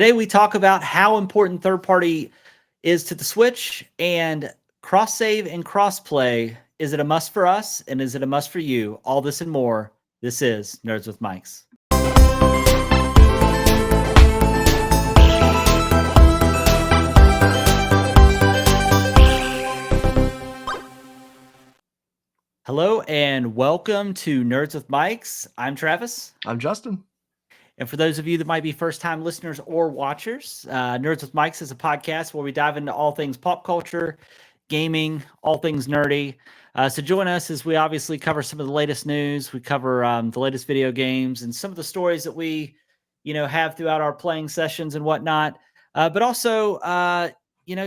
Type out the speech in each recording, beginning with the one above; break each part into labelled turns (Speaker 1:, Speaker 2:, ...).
Speaker 1: Today we talk about how important third party is to the Switch and cross save and cross play. Is it a must for us and is it a must for you? All this and more. This is Nerds with Mics. Hello and welcome to Nerds with Mics. I'm Travis.
Speaker 2: I'm Justin.
Speaker 1: And for those of you that might be first-time listeners or watchers, Nerds with Mics is a podcast where we dive into all things pop culture, gaming, all things nerdy. So join us as we obviously cover some of the latest news. We cover the latest video games and some of the stories that we, have throughout our playing sessions and whatnot. But also,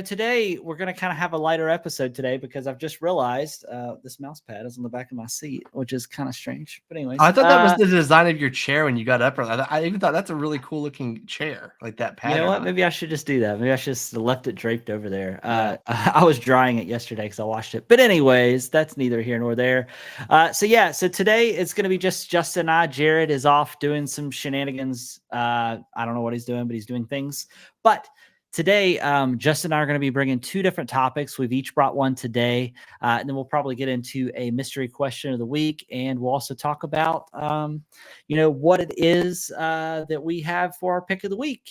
Speaker 1: today we're going to kind of have a lighter episode today because I've just realized this mouse pad is on the back of my seat, which is kind of strange. But anyways,
Speaker 2: I thought that was the design of your chair when you got up. I even thought that's a really cool looking chair, like that pattern.
Speaker 1: You know what? Maybe I should just do that. Maybe I should just left it draped over there. I was drying it yesterday because I washed it. But anyways, that's neither here nor there. So today it's going to be just Justin and I. Jared is off doing some shenanigans. I don't know what he's doing, but he's doing things. But today, Justin and I are going to be bringing two different topics. We've each brought one today, and then we'll probably get into a mystery question of the week, and we'll also talk about, what it is that we have for our pick of the week.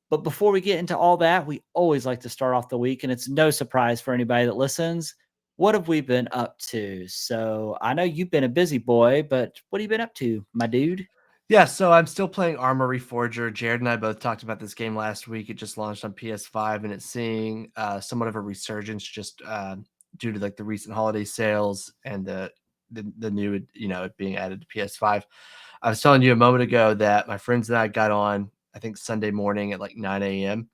Speaker 1: But before we get into all that, we always like to start off the week, and it's no surprise for anybody that listens. What have we been up to? So I know you've been a busy boy, but what have you been up to, my dude?
Speaker 2: Yeah, so I'm still playing Arma Reforger. Jared and I both talked about this game last week. It just launched on PS5, and it's seeing somewhat of a resurgence just due to like the recent holiday sales and the new, it being added to PS5. I was telling you a moment ago that my friends and I got on, I think Sunday morning at like 9 a.m.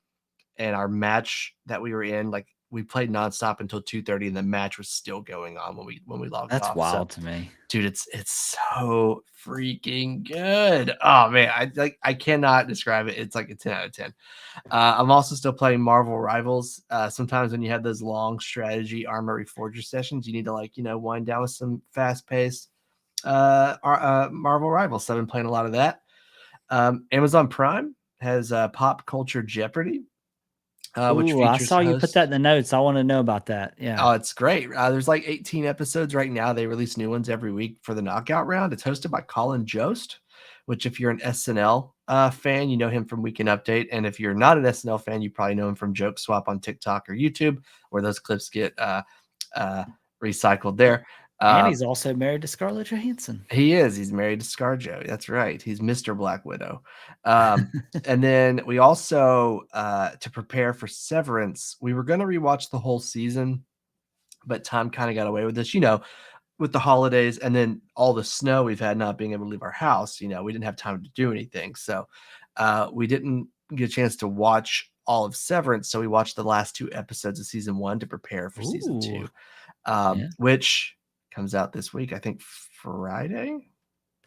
Speaker 2: and our match that we were in, like we played nonstop until 2:30, and the match was still going on when we logged off.
Speaker 1: That's wild to me,
Speaker 2: dude. It's so freaking good. Oh man, I cannot describe it. It's like a 10 out of 10. I'm also still playing Marvel Rivals. Sometimes when you have those long strategy Arma Reforger sessions, you need to wind down with some fast paced Marvel Rivals. So I've been playing a lot of that. Amazon Prime has Pop Culture Jeopardy. Which
Speaker 1: I saw you put that in the notes. I want to know about that. Yeah.
Speaker 2: Oh, it's great. There's like 18 episodes right now. They release new ones every week for the knockout round. It's hosted by Colin Jost, which if you're an SNL fan, you know him from Weekend Update. And if you're not an SNL fan, you probably know him from Joke Swap on TikTok or YouTube, where those clips get recycled there.
Speaker 1: And he's also married to Scarlett Johansson.
Speaker 2: He is. He's married to ScarJo. That's right. He's Mr. Black Widow. And then we also, to prepare for Severance, we were going to rewatch the whole season, but time kind of got away with us, with the holidays and then all the snow we've had not being able to leave our house. We didn't have time to do anything. So we didn't get a chance to watch all of Severance. So we watched the last 2 episodes of season 1 to prepare for season 2, which comes out this week, I think Friday.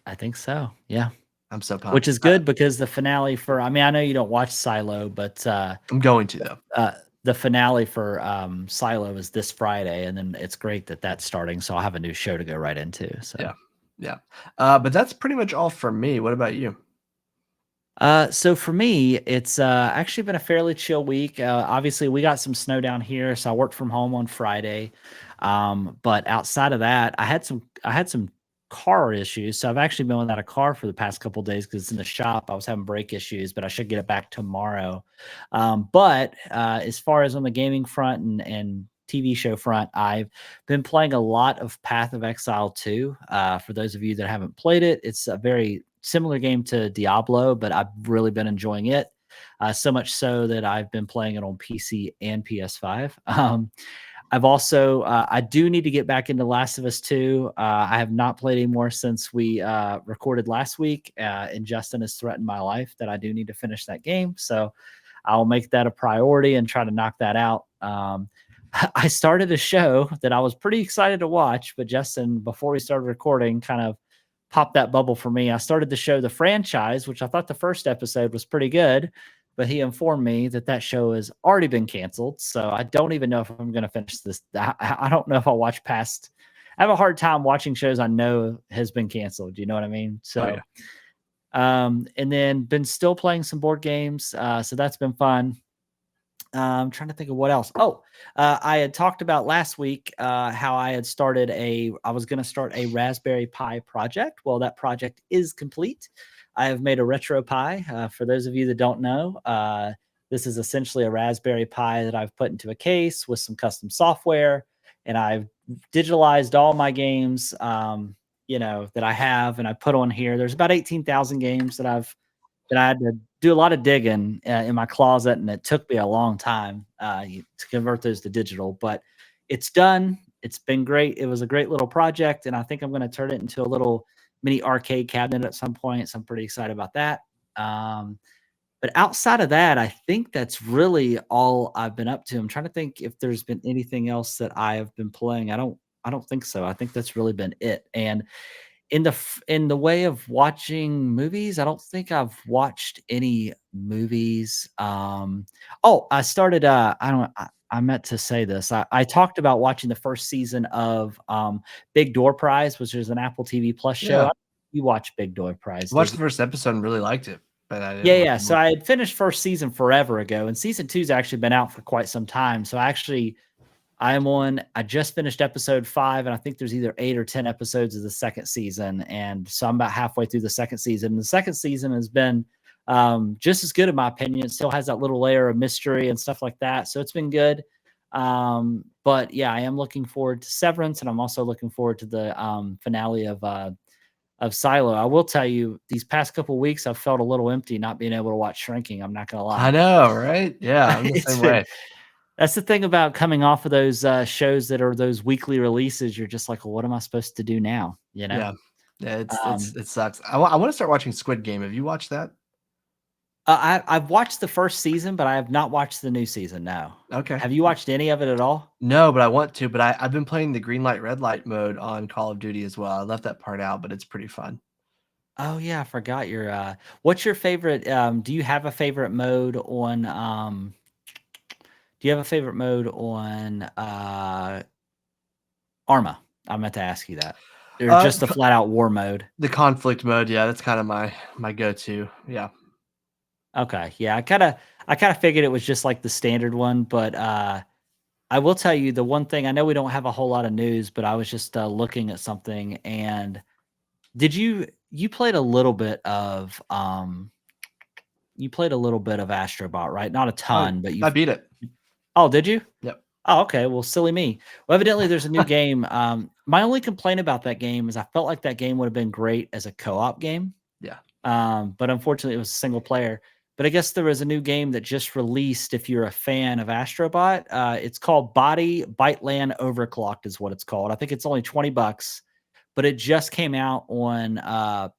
Speaker 1: I think so. Yeah.
Speaker 2: I'm so pumped.
Speaker 1: Which is good because the finale I know you don't watch Silo, but
Speaker 2: I'm going to though.
Speaker 1: The finale for Silo is this Friday, and then it's great that that's starting. So I'll have a new show to go right into. So
Speaker 2: yeah. But that's pretty much all from me. What about you?
Speaker 1: So for me, it's actually been a fairly chill week. Obviously, we got some snow down here, so I worked from home on Friday. But outside of that, I had some car issues. So I've actually been without a car for the past couple of days because it's in the shop. I was having brake issues, but I should get it back tomorrow. But as far as on the gaming front and TV show front, I've been playing a lot of Path of Exile 2. For those of you that haven't played it, it's a very similar game to Diablo, but I've really been enjoying it. So much so that I've been playing it on PC and PS5. I've also, I do need to get back into Last of Us 2. I have not played anymore since we recorded last week, and Justin has threatened my life that I do need to finish that game. So I'll make that a priority and try to knock that out. I started a show that I was pretty excited to watch, but Justin, before we started recording, kind of popped that bubble for me. I started the show The Franchise, which I thought the first episode was pretty good, but he informed me that show has already been canceled. So I don't even know if I'm going to finish this. I don't know if I'll watch past. I have a hard time watching shows I know has been canceled. You know what I mean? So And then been still playing some board games. So that's been fun. I'm trying to think of what else. Oh, I had talked about last week how I was going to start a Raspberry Pi project. Well, that project is complete. I have made a RetroPie. For those of you that don't know, this is essentially a Raspberry Pi that I've put into a case with some custom software, and I've digitalized all my games, that I have, and I put on here. There's about 18,000 games that I had to do a lot of digging in my closet, and it took me a long time to convert those to digital. But it's done. It's been great. It was a great little project, and I think I'm going to turn it into a little mini arcade cabinet at some point. So I'm pretty excited about that. Um, but outside of that, I think that's really all I've been up to. I'm trying to think if there's been anything else that I have been playing. I don't think so. I think that's really been it. And in the way of watching movies, I don't think I've watched any movies. Oh, I started, I don't I meant to say this. I talked about watching the first season of, Big Door Prize, which is an Apple TV Plus show.
Speaker 2: Yeah.
Speaker 1: You watch Big Door Prize,
Speaker 2: I watched
Speaker 1: did
Speaker 2: the
Speaker 1: you?
Speaker 2: first episode and really liked it, but I didn't
Speaker 1: Yeah,
Speaker 2: watch
Speaker 1: yeah. So
Speaker 2: more.
Speaker 1: I had finished first season forever ago, and season 2's actually been out for quite some time. So I just finished episode 5, and I think there's either 8 or 10 episodes of the second season. And so I'm about halfway through the second season. And the second season has been just as good, in my opinion. It still has that little layer of mystery and stuff like that. So it's been good. But yeah, I am looking forward to Severance, and I'm also looking forward to the finale of Silo. I will tell you, these past couple weeks, I've felt a little empty not being able to watch Shrinking. I'm not gonna
Speaker 2: I
Speaker 1: lie.
Speaker 2: know, right? Yeah, I'm the
Speaker 1: It's
Speaker 2: same
Speaker 1: been
Speaker 2: way.
Speaker 1: That's the thing about coming off of those, shows that are those weekly releases. You're just like, "Well, what am I supposed to do now?" You know?
Speaker 2: Yeah. Yeah,
Speaker 1: Um,
Speaker 2: it sucks. I wanna start watching Squid Game. Have you watched that?
Speaker 1: I've watched the first season, but I have not watched the new season, no.
Speaker 2: Okay.
Speaker 1: Have you watched any of it at all?
Speaker 2: No, but I want to, but I've been playing the green light, red light mode on Call of Duty as well. I left that part out, but it's pretty fun.
Speaker 1: Oh, yeah, I forgot what's your favorite, do you have a favorite mode on, do you have a favorite mode on, Arma? I meant to ask you that. Or just the
Speaker 2: Co
Speaker 1: flat out war mode?
Speaker 2: the conflict mode, yeah, that's kinda my go-to. Yeah.
Speaker 1: Okay, yeah, I kinda figured it was just like the standard one, but, I will tell you the one thing. I know we don't have a whole lot of news, but I was just, looking at something. And you played a little bit of, Astrobot, right? Not a
Speaker 2: Oh,
Speaker 1: ton, but
Speaker 2: I beat it.
Speaker 1: oh, did you?
Speaker 2: Yep.
Speaker 1: Oh, okay, well, silly me. Well, evidently there's a new game. My only complaint about that game is I felt like that game would have been great as a co-op game.
Speaker 2: Yeah.
Speaker 1: But unfortunately, it was a single player. But I guess there was a new game that just released. If you're a fan of Astrobot, it's called Body Byteland Overclocked, is what it's called. I think it's only $20, but it just came out on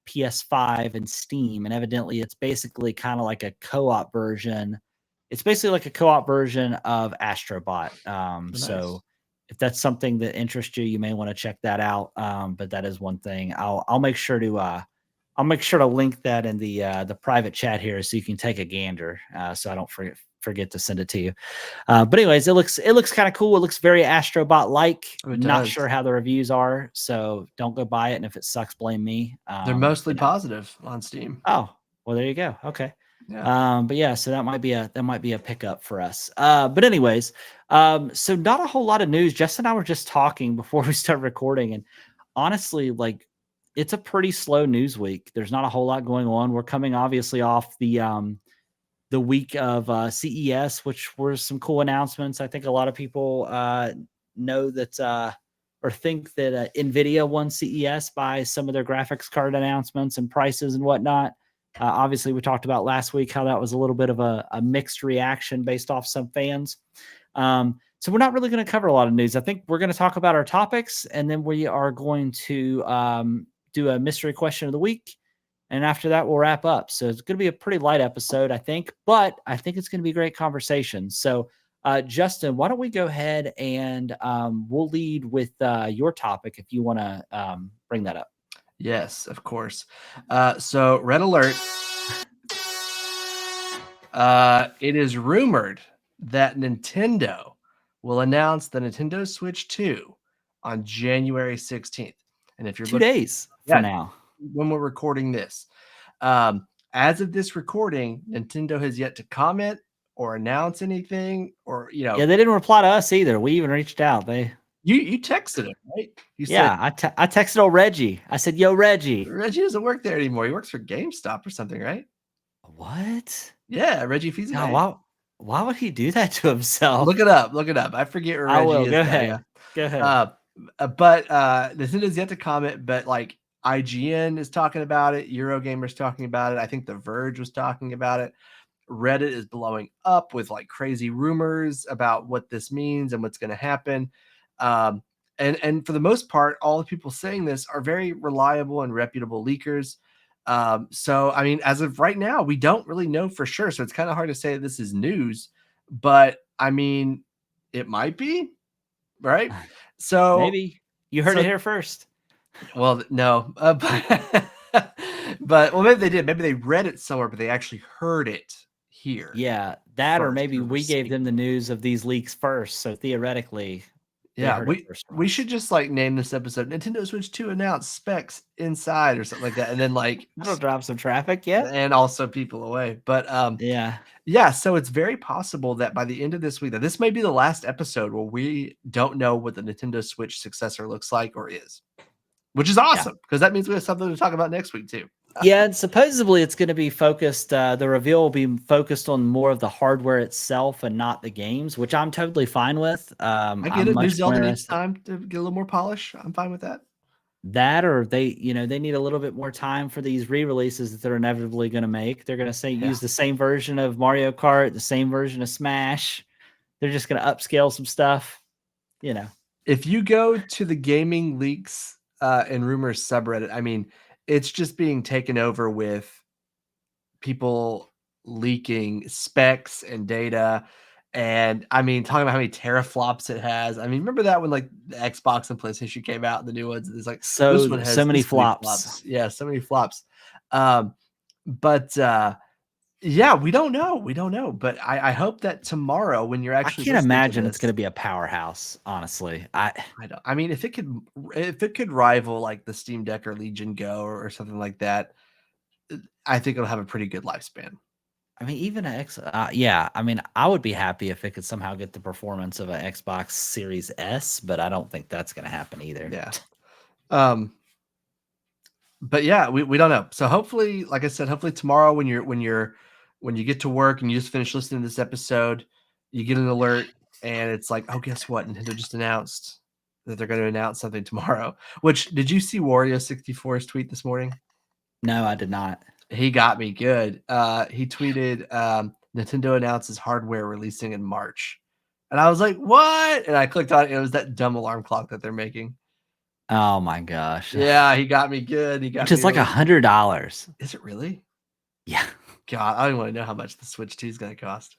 Speaker 1: PS5 and Steam, and evidently, it's basically kind of like a co-op version. It's basically like a co-op version of Astrobot.
Speaker 2: Nice.
Speaker 1: So if that's something that interests you, you may want to check that out. But that is one thing. I'll make sure to link that in the private chat here so you can take a gander, so I don't forget to send it to you. But anyways, it looks kind of cool. It looks very Astrobot like.
Speaker 2: Oh, it
Speaker 1: Not
Speaker 2: does.
Speaker 1: sure how the reviews are, so don't go buy it. And if it sucks, blame me.
Speaker 2: They're mostly positive on Steam.
Speaker 1: Oh, well, there you go. Okay.
Speaker 2: Yeah.
Speaker 1: But yeah, so that might be a pickup for us. But anyways, so not a whole lot of news. Jess and I were just talking before we start recording, and honestly, like, it's a pretty slow news week. There's not a whole lot going on. We're coming obviously off the week of CES, which were some cool announcements. I think a lot of people know that or think that Nvidia won CES by some of their graphics card announcements and prices and whatnot. Obviously, we talked about last week how that was a little bit of a mixed reaction based off some fans. So we're not really going to cover a lot of news. I think we're going to talk about our topics, and then we are going to do a mystery question of the week. And after that, we'll wrap up. So it's going to be a pretty light episode, I think, but I think it's going to be a great conversation. So, Justin, why don't we go ahead and we'll lead with your topic if you want to bring that up.
Speaker 2: Yes, of course. So red alert. It is rumored that Nintendo will announce the Nintendo Switch 2 on January 16th. And if you're
Speaker 1: 2
Speaker 2: looking,
Speaker 1: days
Speaker 2: yeah,
Speaker 1: from now.
Speaker 2: when we're recording this, As of this recording, Nintendo has yet to comment or announce anything, or
Speaker 1: Yeah, they didn't reply to us either. We even reached out.
Speaker 2: you texted him, right? You said
Speaker 1: Yeah, I texted old Reggie. I said, "Yo, Reggie."
Speaker 2: Reggie doesn't work there anymore. He works for GameStop or something, right?
Speaker 1: What?
Speaker 2: Yeah, Reggie
Speaker 1: God,
Speaker 2: Fils-Aimé.
Speaker 1: why would he do that to himself?
Speaker 2: Look it up. Look it up. I forget where
Speaker 1: I
Speaker 2: Reggie
Speaker 1: will.
Speaker 2: is
Speaker 1: Go
Speaker 2: now. Yeah.
Speaker 1: ahead. Go ahead.
Speaker 2: Uh, but Nintendo's yet to comment, but like IGN is talking about it, Eurogamer's talking about it. I think The Verge was talking about it. Reddit is blowing up with like crazy rumors about what this means and what's going to happen. Um, and for the most part, all the people saying this are very reliable and reputable leakers. So I mean, as of right now, we don't really know for sure. So it's kind of hard to say this is news, but I mean, it might be, right? So
Speaker 1: Maybe you heard it
Speaker 2: so
Speaker 1: here first.
Speaker 2: well, no, but well, maybe they did. Maybe they read it somewhere, but they actually heard it here
Speaker 1: Yeah, that or
Speaker 2: first.
Speaker 1: maybe we gave them the news of these leaks first. So theoretically, they
Speaker 2: Yeah,
Speaker 1: heard it first from
Speaker 2: we
Speaker 1: us.
Speaker 2: should just like name this episode Nintendo Switch 2 announced specs inside or something like that, and then like
Speaker 1: That'll drop some traffic. Yeah.
Speaker 2: and also people away. But
Speaker 1: Yeah.
Speaker 2: yeah, so it's very possible that by the end of this week, that this may be the last episode where we don't know what the Nintendo Switch successor looks like or is, which is
Speaker 1: Yeah.
Speaker 2: awesome because that means we have something to talk about next week too.
Speaker 1: Yeah, and supposedly it's going to be focused. The reveal will be focused on more of the hardware itself and not the games, which I'm totally fine with.
Speaker 2: I get
Speaker 1: I'm
Speaker 2: it. New
Speaker 1: much more
Speaker 2: Zelda needs
Speaker 1: interested
Speaker 2: time to get a little more polish. I'm fine with that.
Speaker 1: that, or they need a little bit more time for these re-releases that they're inevitably going to make. They're going to say
Speaker 2: Yeah.
Speaker 1: use the same version of Mario Kart, the same version of Smash. They're just going to upscale some stuff.
Speaker 2: If you go to the gaming leaks and rumors subreddit, I mean, it's just being taken over with people leaking specs and data. And I mean, talking about how many teraflops it has. I mean, remember that when like the Xbox and PlayStation came out, the new ones, it's like this one
Speaker 1: So
Speaker 2: has
Speaker 1: many
Speaker 2: this many
Speaker 1: flops.
Speaker 2: flops. Yeah, so many flops. But yeah, we don't know. We don't know. But I hope that tomorrow, when you're
Speaker 1: I
Speaker 2: actually
Speaker 1: can't
Speaker 2: listening to
Speaker 1: imagine it's
Speaker 2: this,
Speaker 1: going to be a powerhouse. Honestly,
Speaker 2: I don't. I mean, if it could rival like the Steam Deck or Legion Go or something like that, I think it'll have a pretty good lifespan.
Speaker 1: I mean, even yeah. I mean, I would be happy if it could somehow get the performance of an Xbox Series S, but I don't think that's going to happen either.
Speaker 2: Yeah. But yeah, we don't know. So hopefully, like I said, hopefully tomorrow when you get to work and you just finish listening to this episode, you get an alert and it's like, oh, guess what? Nintendo just announced that they're going to announce something tomorrow. Which did you see Wario64's tweet this morning?
Speaker 1: No, I did not.
Speaker 2: He got me good. He tweeted, Nintendo announces hardware releasing in March. And I was like, what? And I clicked on it. It was that dumb alarm clock that they're making.
Speaker 1: Oh my gosh.
Speaker 2: Yeah, he got me good. He got
Speaker 1: Which is
Speaker 2: me
Speaker 1: like
Speaker 2: really
Speaker 1: $100.
Speaker 2: Is it really?
Speaker 1: Yeah.
Speaker 2: God, I don't want to know how much the Switch 2 is going to cost.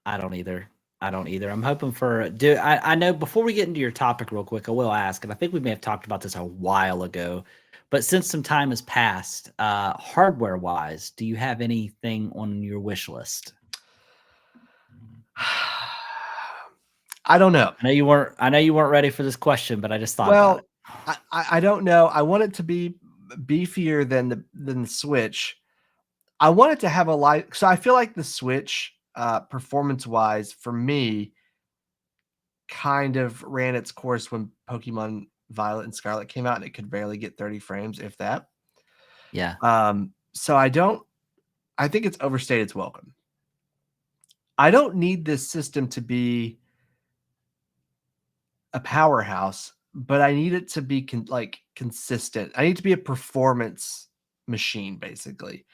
Speaker 1: I don't either. I'm hoping for I know before we get into your topic real quick, I will ask, and I think we may have talked about this a while ago, but since some time has passed, hardware wise, do you have anything on your wish list?
Speaker 2: I don't know.
Speaker 1: I know you weren't ready for this question, but I just thought about it.
Speaker 2: Well, I don't know. I want it to be beefier than the Switch. I want it to have a light. So I feel like the Switch, performance wise, for me, kind of ran its course when Pokemon Violet and Scarlet came out, and it could barely get 30 frames, if that.
Speaker 1: Yeah.
Speaker 2: So I think it's overstayed its welcome. I don't need this system to be a powerhouse, but I need it to be consistent. I need to be a performance machine, basically.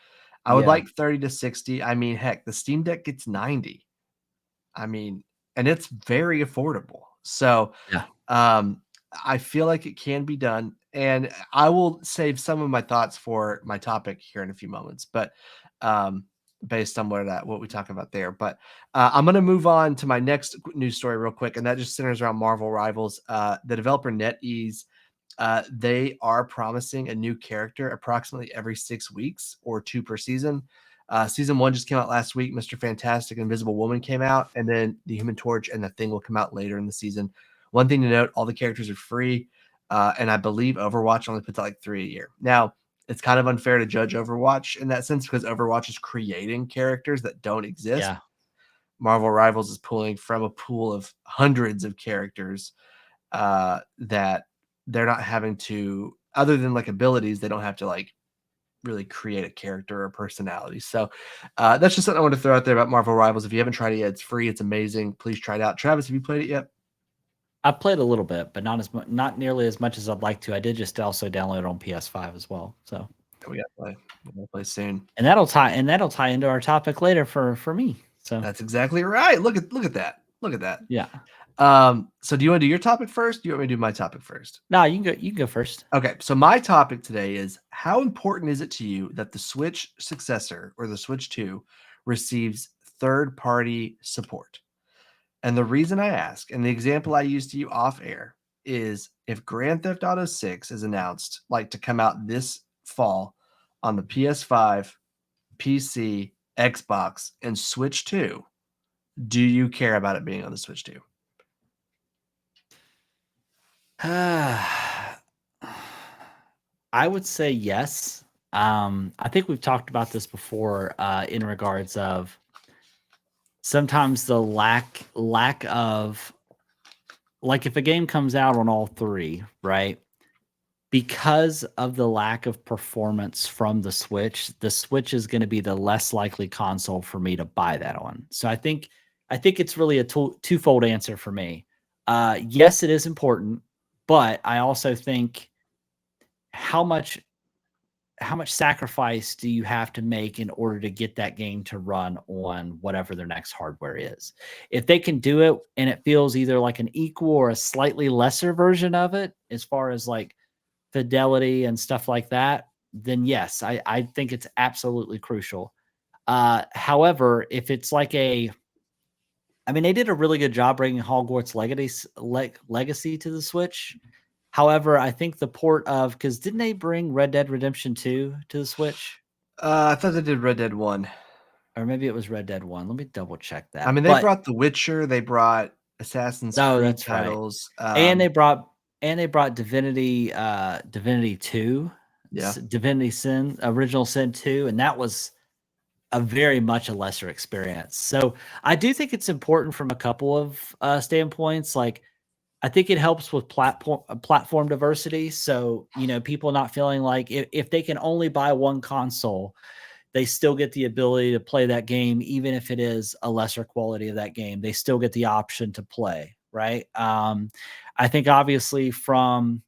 Speaker 2: I would
Speaker 1: Yeah.
Speaker 2: like 30 to 60. I mean, heck, the Steam Deck gets 90. I mean, and it's very affordable. So,
Speaker 1: Yeah.
Speaker 2: I feel like it can be done, and I will save some of my thoughts for my topic here in a few moments, but based on what we talk about there. But I'm going to move on to my next news story real quick, and that just centers around Marvel Rivals. The developer NetEase, they are promising a new character approximately every 6 weeks or 2 per season. Season 1 just came out last week. Mr. Fantastic and Invisible Woman came out, and then the Human Torch and the Thing will come out later in the season. One thing to note, all the characters are free, and I believe Overwatch only puts out like 3 a year. Now, it's kind of unfair to judge Overwatch in that sense because Overwatch is creating characters that don't exist.
Speaker 1: Yeah.
Speaker 2: Marvel Rivals is pulling from a pool of hundreds of characters that they're not having to, other than like abilities, they don't have to like really create a character or personality. So that's just something I want to throw out there about Marvel Rivals. If you haven't tried it yet, it's free. It's amazing. Please try it out. Travis, have you played it yet?
Speaker 1: I've played a little bit, but not nearly as much as I'd like to. I did just also download it on PS5 as well. So
Speaker 2: We got to play. We're gonna play soon.
Speaker 1: and that'll tie into our topic later for me. So
Speaker 2: That's exactly right. Look at that. Look at that.
Speaker 1: yeah.
Speaker 2: So do you want to do your topic first? Do you want me to do my topic first?
Speaker 1: No, you can go first.
Speaker 2: Okay, so my topic today is how important is it to you that the Switch successor or the Switch 2 receives third-party support? And the reason I ask, and the example I used to you off air, is if Grand Theft Auto 6 is announced like to come out this fall on the PS5, PC, Xbox, and Switch 2, do you care about it being on the Switch 2?
Speaker 1: I would say yes. I think we've talked about this before in regards of sometimes the lack of, like, if a game comes out on all three, right? Because of the lack of performance from the Switch is going to be the less likely console for me to buy that on. So I think it's really a twofold answer for me. Yes, it is important, but I also think how much sacrifice do you have to make in order to get that game to run on whatever their next hardware is? If they can do it and it feels either like an equal or a slightly lesser version of it, as far as like fidelity and stuff like that, then yes, I think it's absolutely crucial. However, if it's like I mean, they did a really good job bringing Hogwarts Legacy to the Switch. However, I think the port of, because didn't they bring Red Dead Redemption 2 to the Switch?
Speaker 2: I thought they did Red Dead 1.
Speaker 1: Or maybe it was Red Dead 1. Let me double check
Speaker 2: I
Speaker 1: that.
Speaker 2: mean, they
Speaker 1: But
Speaker 2: brought The Witcher, they brought Assassin's
Speaker 1: no,
Speaker 2: Creed
Speaker 1: that's right.
Speaker 2: titles.
Speaker 1: And they brought Divinity 2,
Speaker 2: Yeah.
Speaker 1: Divinity Sin, Original Sin 2, and that was a very much a lesser experience. So I do think it's important from a couple of standpoints. Like, I think it helps with platform diversity. So, people not feeling like if they can only buy one console, they still get the ability to play that game, even if it is a lesser quality of that game. They still get the option to play, right? I think obviously from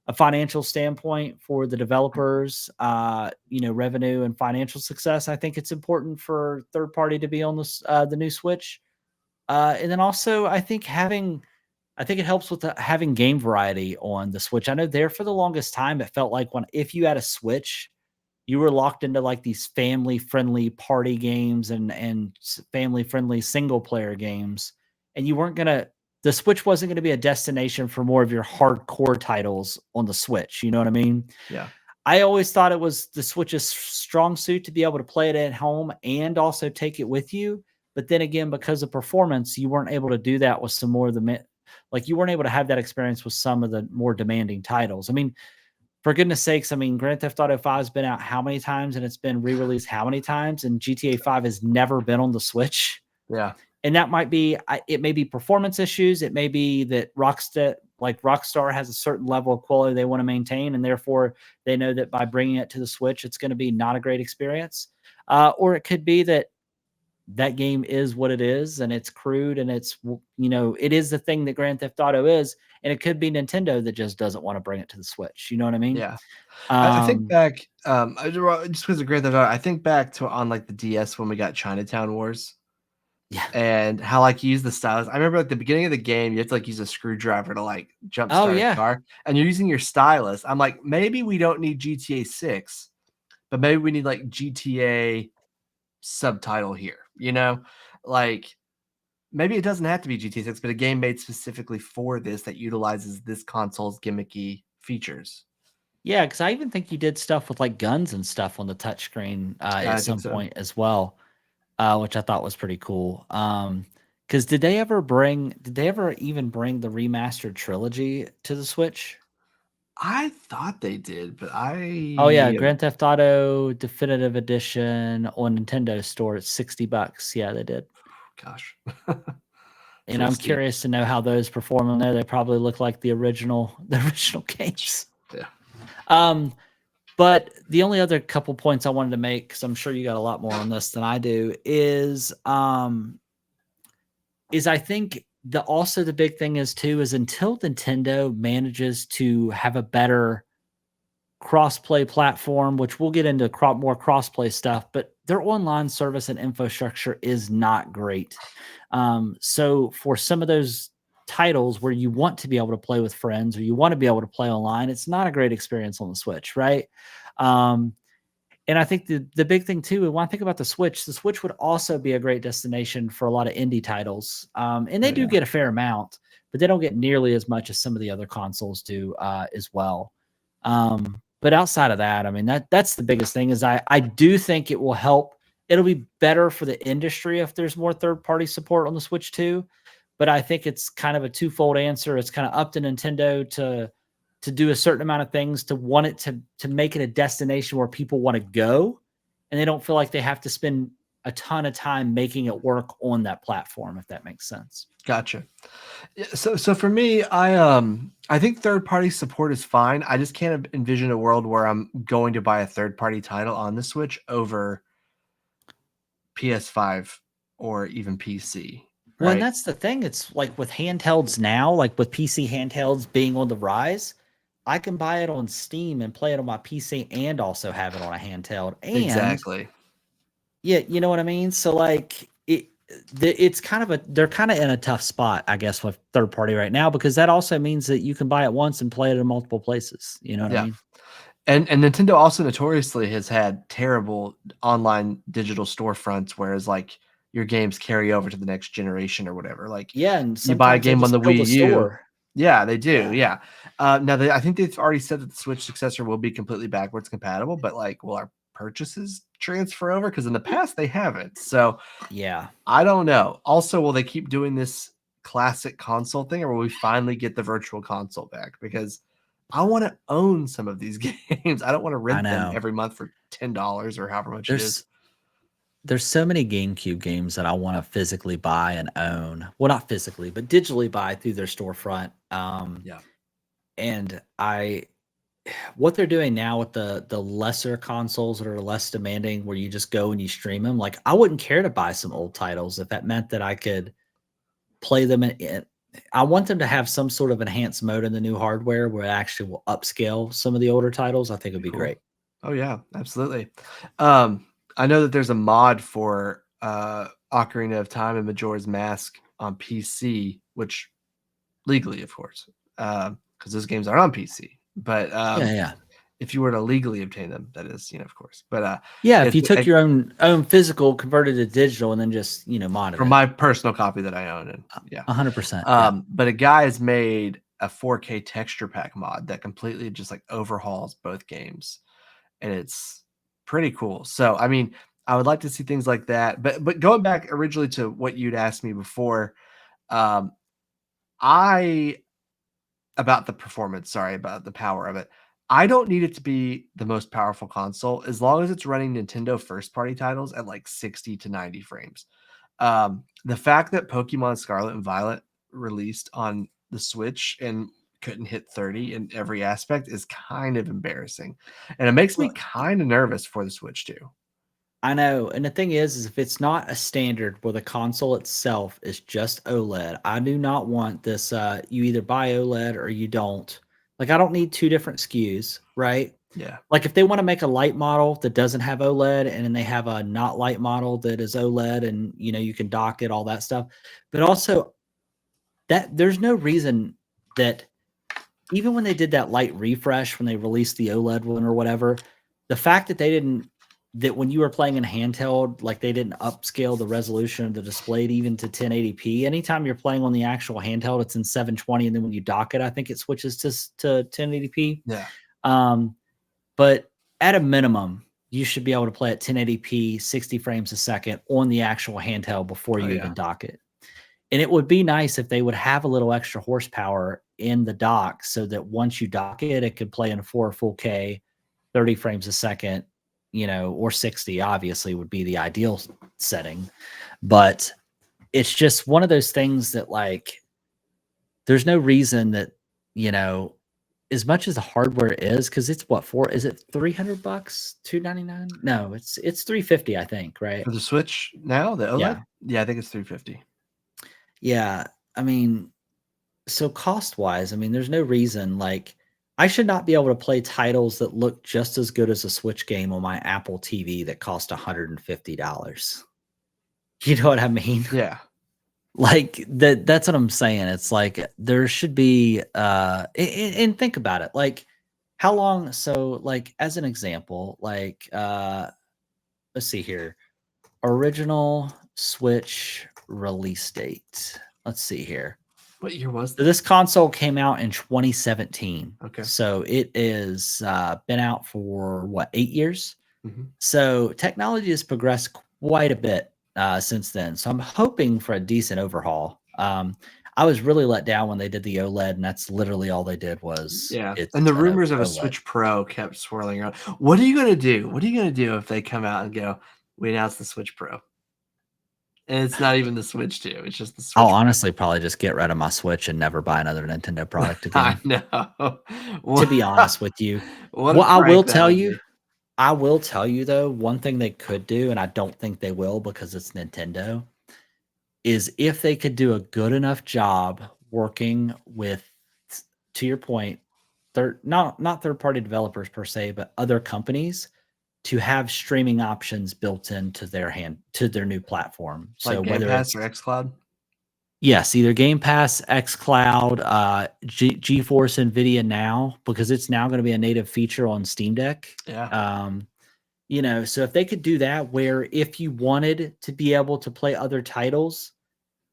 Speaker 1: a financial standpoint for the developers, revenue and financial success, I think it's important for third party to be on the new Switch. And then also, I think it helps with having game variety on the Switch. I know there for the longest time, it felt like if you had a Switch, you were locked into like these family friendly party games and family friendly single player games, and the Switch wasn't going to be a destination for more of your hardcore titles on the Switch. You know what I mean?
Speaker 2: Yeah.
Speaker 1: I always thought it was the Switch's strong suit to be able to play it at home and also take it with you. But then again, because of performance, you weren't able to do that with some more of the like you weren't able to have that experience with some of the more demanding titles. I mean, for goodness sakes, I mean, Grand Theft Auto 5 has been out how many times and it's been re-released how many times, and GTA 5 has never been on the Switch.
Speaker 2: Yeah.
Speaker 1: And that might be, it may be performance issues. It may be that Rockstar has a certain level of quality they want to maintain, and therefore they know that by bringing it to the Switch, it's going to be not a great experience. Or it could be that game is what it is, and it's crude, and it's, it is the thing that Grand Theft Auto is, and it could be Nintendo that just doesn't want to bring it to the Switch. You know what I mean?
Speaker 2: Yeah. I think back, just because of Grand Theft Auto, I think back to on like the DS when we got Chinatown Wars.
Speaker 1: Yeah.
Speaker 2: And how like you use the stylus. I remember at the beginning of the game, you have to like use a screwdriver to like jump start a car, and you're using your stylus. I'm like, maybe we don't need GTA 6, but maybe we need like GTA subtitle here, Like maybe it doesn't have to be GTA 6, but a game made specifically for this that utilizes this console's gimmicky features.
Speaker 1: Yeah, because I even think you did stuff with like guns and stuff on the touchscreen at some point as well, which I thought was pretty cool. Because did they ever even bring the remastered trilogy to the Switch?
Speaker 2: I thought they did, but
Speaker 1: Oh yeah,
Speaker 2: I
Speaker 1: Grand Theft Auto Definitive Edition on Nintendo Store, it's $60. Yeah, they did.
Speaker 2: gosh, it's a
Speaker 1: And
Speaker 2: little
Speaker 1: I'm
Speaker 2: steep.
Speaker 1: curious to know how those perform on there. They probably look like the original the original games.
Speaker 2: Yeah.
Speaker 1: Um, but the only other couple points I wanted to make, because I'm sure you got a lot more on this than I do, is I think the big thing is too is until Nintendo manages to have a better cross-play platform, which we'll get into more cross-play stuff, but their online service and infrastructure is not great. So for some of those titles where you want to be able to play with friends or you want to be able to play online, it's not a great experience on the Switch, right? Um, and I think the big thing too, when I think about the Switch would also be a great destination for a lot of indie titles. And
Speaker 2: Oh
Speaker 1: they do
Speaker 2: yeah.
Speaker 1: get a fair amount, but they don't get nearly as much as some of the other consoles do as well. But outside of that, I mean that's the biggest thing is I do think it will help. It'll be better for the industry if there's more third party support on the Switch too. But I think it's kind of a twofold answer. It's kind of up to Nintendo to do a certain amount of things to want it to make it a destination where people want to go and they don't feel like they have to spend a ton of time making it work on that platform, if that makes sense.
Speaker 2: Gotcha. Yeah, so for me, I think third party support is fine. I just can't envision a world where I'm going to buy a third party title on the Switch over PS5 or even PC,
Speaker 1: Well, and
Speaker 2: right?
Speaker 1: that's the thing. It's like with handhelds now, like with PC handhelds being on the rise, I can buy it on Steam and play it on my PC and also have it on a handheld. And
Speaker 2: Exactly.
Speaker 1: yeah, you know what I mean? So like it's kind of they're kind of in a tough spot, I guess, with third party right now because that also means that you can buy it once and play it in multiple places. You know what I
Speaker 2: Yeah.
Speaker 1: mean?
Speaker 2: And Nintendo also notoriously has had terrible online digital storefronts, whereas like your games carry over to the next generation or whatever. Like
Speaker 1: Yeah, and
Speaker 2: you buy a
Speaker 1: sometimes they
Speaker 2: game on
Speaker 1: just
Speaker 2: the
Speaker 1: kill the
Speaker 2: Wii U.
Speaker 1: store.
Speaker 2: Yeah, they do.
Speaker 1: Yeah.
Speaker 2: Yeah. Now I think they've already said that the Switch successor will be completely backwards compatible, but like, will our purchases transfer over? Because in the past they haven't. So
Speaker 1: Yeah.
Speaker 2: I don't know. Also, will they keep doing this classic console thing, or will we finally get the virtual console back? Because I want to own some of these games. I don't want to
Speaker 1: I
Speaker 2: rent them
Speaker 1: know.
Speaker 2: every month for $10 or however much it is.
Speaker 1: There's there's so many GameCube games that I want to physically buy and own. Well, not physically, but digitally buy through their storefront.
Speaker 2: Yeah.
Speaker 1: And I what they're doing now with the lesser consoles that are less demanding where you just go and you stream them, like I wouldn't care to buy some old titles if that meant that I could play them I want them to have some sort of enhanced mode in the new hardware where it actually will upscale some of the older titles. I think it'd
Speaker 2: Be
Speaker 1: be
Speaker 2: cool.
Speaker 1: great.
Speaker 2: Oh yeah, absolutely. I know that there's a mod for Ocarina of Time and Majora's Mask on PC, which legally, of course, because those games are on PC. But
Speaker 1: Yeah, yeah.
Speaker 2: if you were to legally obtain them, that is, if course. But
Speaker 1: Yeah, if
Speaker 2: it's
Speaker 1: you took your own physical, converted to digital, and then just, modded
Speaker 2: from
Speaker 1: it.
Speaker 2: my personal copy that I own, and yeah.
Speaker 1: 100%. Yeah.
Speaker 2: But a guy has made a 4K texture pack mod that completely just like overhauls both games, and it's pretty cool. So, I mean, I would like to see things like that. But going back originally to what you'd asked me before, um, I about the performance, sorry, about the power of it. I don't need it to be the most powerful console as long as it's running Nintendo first party titles at like 60 to 90 frames. The fact that Pokemon Scarlet and Violet released on the Switch and couldn't hit 30 in every aspect is kind of embarrassing. And it makes me
Speaker 1: Well,
Speaker 2: kind of nervous for the Switch too.
Speaker 1: I know. And the thing is if it's not a standard where the console itself is just OLED, I do not want this. You either buy OLED or you don't. Like, I don't need two different SKUs, right?
Speaker 2: Yeah.
Speaker 1: Like, if they want to make a light model that doesn't have OLED and then they have a not light model that is OLED and, you can dock it, all that stuff. But also, that there's no reason that even when they did that light refresh when they released the OLED one or whatever, the fact that they didn't that when you were playing in handheld, like they didn't upscale the resolution of the display even to 1080p. Anytime you're playing on the actual handheld, it's in 720, and then when you dock it, I think it switches to 1080p.
Speaker 2: Yeah.
Speaker 1: But at a minimum, you should be able to play at 1080p, 60 frames a second on the actual handheld before
Speaker 2: Oh
Speaker 1: you
Speaker 2: yeah.
Speaker 1: even dock it. And it would be nice if they would have a little extra horsepower in the dock so that once you dock it, it could play in 4 full K, 30 frames a second, or 60 obviously would be the ideal setting. But it's just one of those things that like there's no reason that, you know, as much as the hardware is, because it's what for is it $300, 299? No, it's 350, I think, right?
Speaker 2: For the Switch now, the OLED?
Speaker 1: Yeah.
Speaker 2: Yeah, I think it's 350.
Speaker 1: Yeah. I mean, so cost wise, I mean, there's no reason like I should not be able to play titles that look just as good as a Switch game on my Apple TV that cost $150. You know what I mean?
Speaker 2: Yeah.
Speaker 1: Like that's what I'm saying. It's like there should be and think about it. Like how long so like as an example, like let's see here. Original Switch release date. Let's see here.
Speaker 2: What year was
Speaker 1: So
Speaker 2: that?
Speaker 1: this console came out in 2017.
Speaker 2: Okay.
Speaker 1: So it is been out for what, 8 years?
Speaker 2: Mhm.
Speaker 1: So technology has progressed quite a bit since then. So I'm hoping for a decent overhaul. I was really let down when they did the OLED, and that's literally all they did was
Speaker 2: Yeah,
Speaker 1: it's
Speaker 2: and the
Speaker 1: an
Speaker 2: rumors of a
Speaker 1: OLED.
Speaker 2: Switch Pro kept swirling around. What are you gonna do? What are you gonna do if they come out and go, "We announced the Switch Pro," and it's not even the Switch 2, it's just the
Speaker 1: I'll
Speaker 2: Switch
Speaker 1: honestly probably just get rid of my Switch and never buy another Nintendo
Speaker 2: Pro?
Speaker 1: product
Speaker 2: I
Speaker 1: again.
Speaker 2: know.
Speaker 1: To
Speaker 2: What
Speaker 1: be honest with you,
Speaker 2: what a
Speaker 1: well, I will
Speaker 2: prank that
Speaker 1: tell
Speaker 2: would
Speaker 1: you,
Speaker 2: be.
Speaker 1: though, one thing they could do, and I don't think they will because it's Nintendo, is if they could do a good enough job working with, to your point, not third party developers per se, but other companies to have streaming options built into their new platform. So
Speaker 2: Like Game
Speaker 1: whether
Speaker 2: Pass or
Speaker 1: it's
Speaker 2: xCloud?
Speaker 1: yes, either Game Pass, xCloud, GeForce, NVIDIA Now, because it's now going to be a native feature on Steam Deck.
Speaker 2: Yeah,
Speaker 1: Um, so if they could do that, where if you wanted to be able to play other titles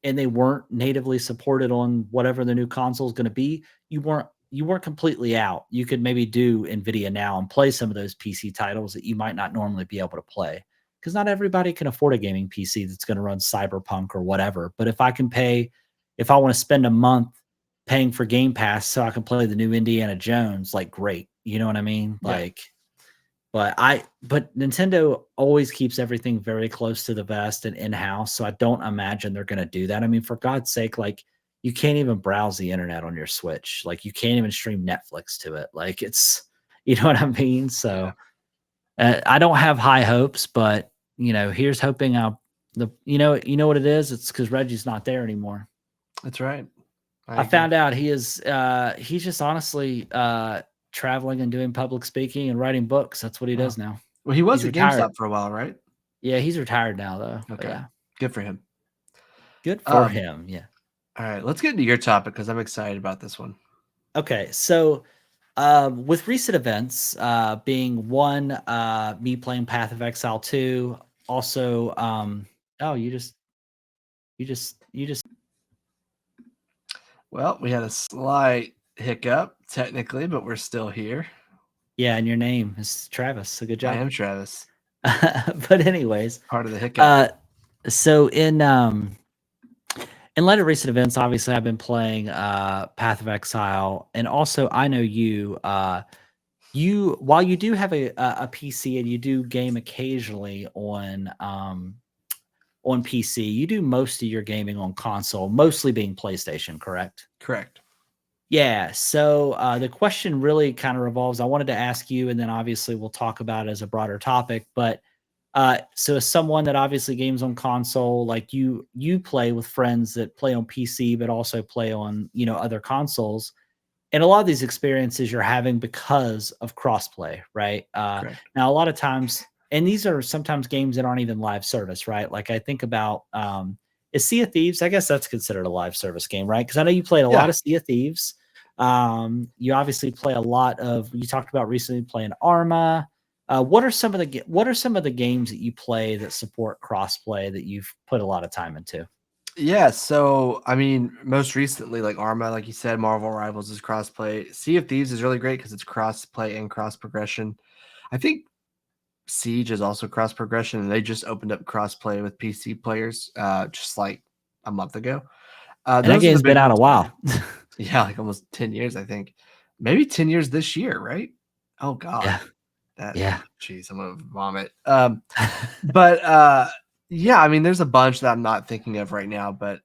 Speaker 1: and they weren't natively supported on whatever the new console is going to be, you weren't completely out. You could maybe do Nvidia Now and play some of those PC titles that you might not normally be able to play because not everybody can afford a gaming PC that's going to run Cyberpunk or whatever. But if I want to spend a month paying for Game Pass so I can play the new Indiana Jones, like great, you know what I mean?
Speaker 2: yeah,
Speaker 1: Like but Nintendo always keeps everything very close to the vest and in-house, so I don't imagine they're gonna do that. I mean, for God's sake, like, you can't even browse the internet on your Switch. Like, you can't even stream Netflix to it. Like, it's you know what I mean?
Speaker 2: yeah,
Speaker 1: So, I don't have high hopes, but, here's hoping what it is? It's because Reggie's not there anymore.
Speaker 2: that's right. I
Speaker 1: I
Speaker 2: agree.
Speaker 1: found out he's just honestly, traveling and doing public speaking and writing books. That's what he
Speaker 2: Oh,
Speaker 1: does now.
Speaker 2: well, he was
Speaker 1: He's
Speaker 2: at
Speaker 1: retired.
Speaker 2: GameStop for a while, right?
Speaker 1: Yeah, he's retired now though, but
Speaker 2: Okay,
Speaker 1: yeah.
Speaker 2: good for him.
Speaker 1: Good for
Speaker 2: Um,
Speaker 1: him, yeah.
Speaker 2: alright, let's get into your topic because 'cause I'm excited about this one.
Speaker 1: Okay, so, with recent events, being one, me playing Path of Exile 2, also, oh, you just
Speaker 2: Well, we had a slight hiccup technically, but we're still here.
Speaker 1: yeah, and your name is Travis, so good
Speaker 2: I
Speaker 1: job.
Speaker 2: am Travis,
Speaker 1: But anyways,
Speaker 2: part of the hiccup.
Speaker 1: uh, so in light of recent events, obviously I've been playing, Path of Exile, and also I know while you do have a PC and you do game occasionally on PC, you do most of your gaming on console, mostly being PlayStation, correct?
Speaker 2: Correct.
Speaker 1: Yeah. So the question really kind of revolves. I wanted to ask you, and then obviously we'll talk about it as a broader topic. But so as someone that obviously games on console, like you play with friends that play on PC, but also play on other consoles, and a lot of these experiences you're having because of crossplay, right?
Speaker 2: Correct.
Speaker 1: Now, a lot of times, and these are sometimes games that aren't even live service, right? Like I think about is Sea of Thieves. I guess that's considered a live service game, right? Because I know you played a lot
Speaker 2: Yeah.
Speaker 1: of Sea of Thieves. You obviously play a lot of. You talked about recently playing Arma. What are some of the games that you play that support crossplay that you've put a lot of time into?
Speaker 2: Yeah, so, I mean, most recently, like Arma, like you said, Marvel Rivals is crossplay. Sea of Thieves is really great because it's crossplay and cross progression. I think Siege is also cross progression, and they just opened up crossplay with PC players, just like a month ago.
Speaker 1: And that
Speaker 2: Those are the
Speaker 1: game's been
Speaker 2: big
Speaker 1: out a
Speaker 2: ones, man.
Speaker 1: while.
Speaker 2: Yeah, like almost 10 years, I think. Maybe 10 years this year, right? Oh god.
Speaker 1: Yeah.
Speaker 2: That
Speaker 1: Yeah.
Speaker 2: jeez, I'm gonna vomit. But yeah, I mean, there's a bunch that I'm not thinking of right now, but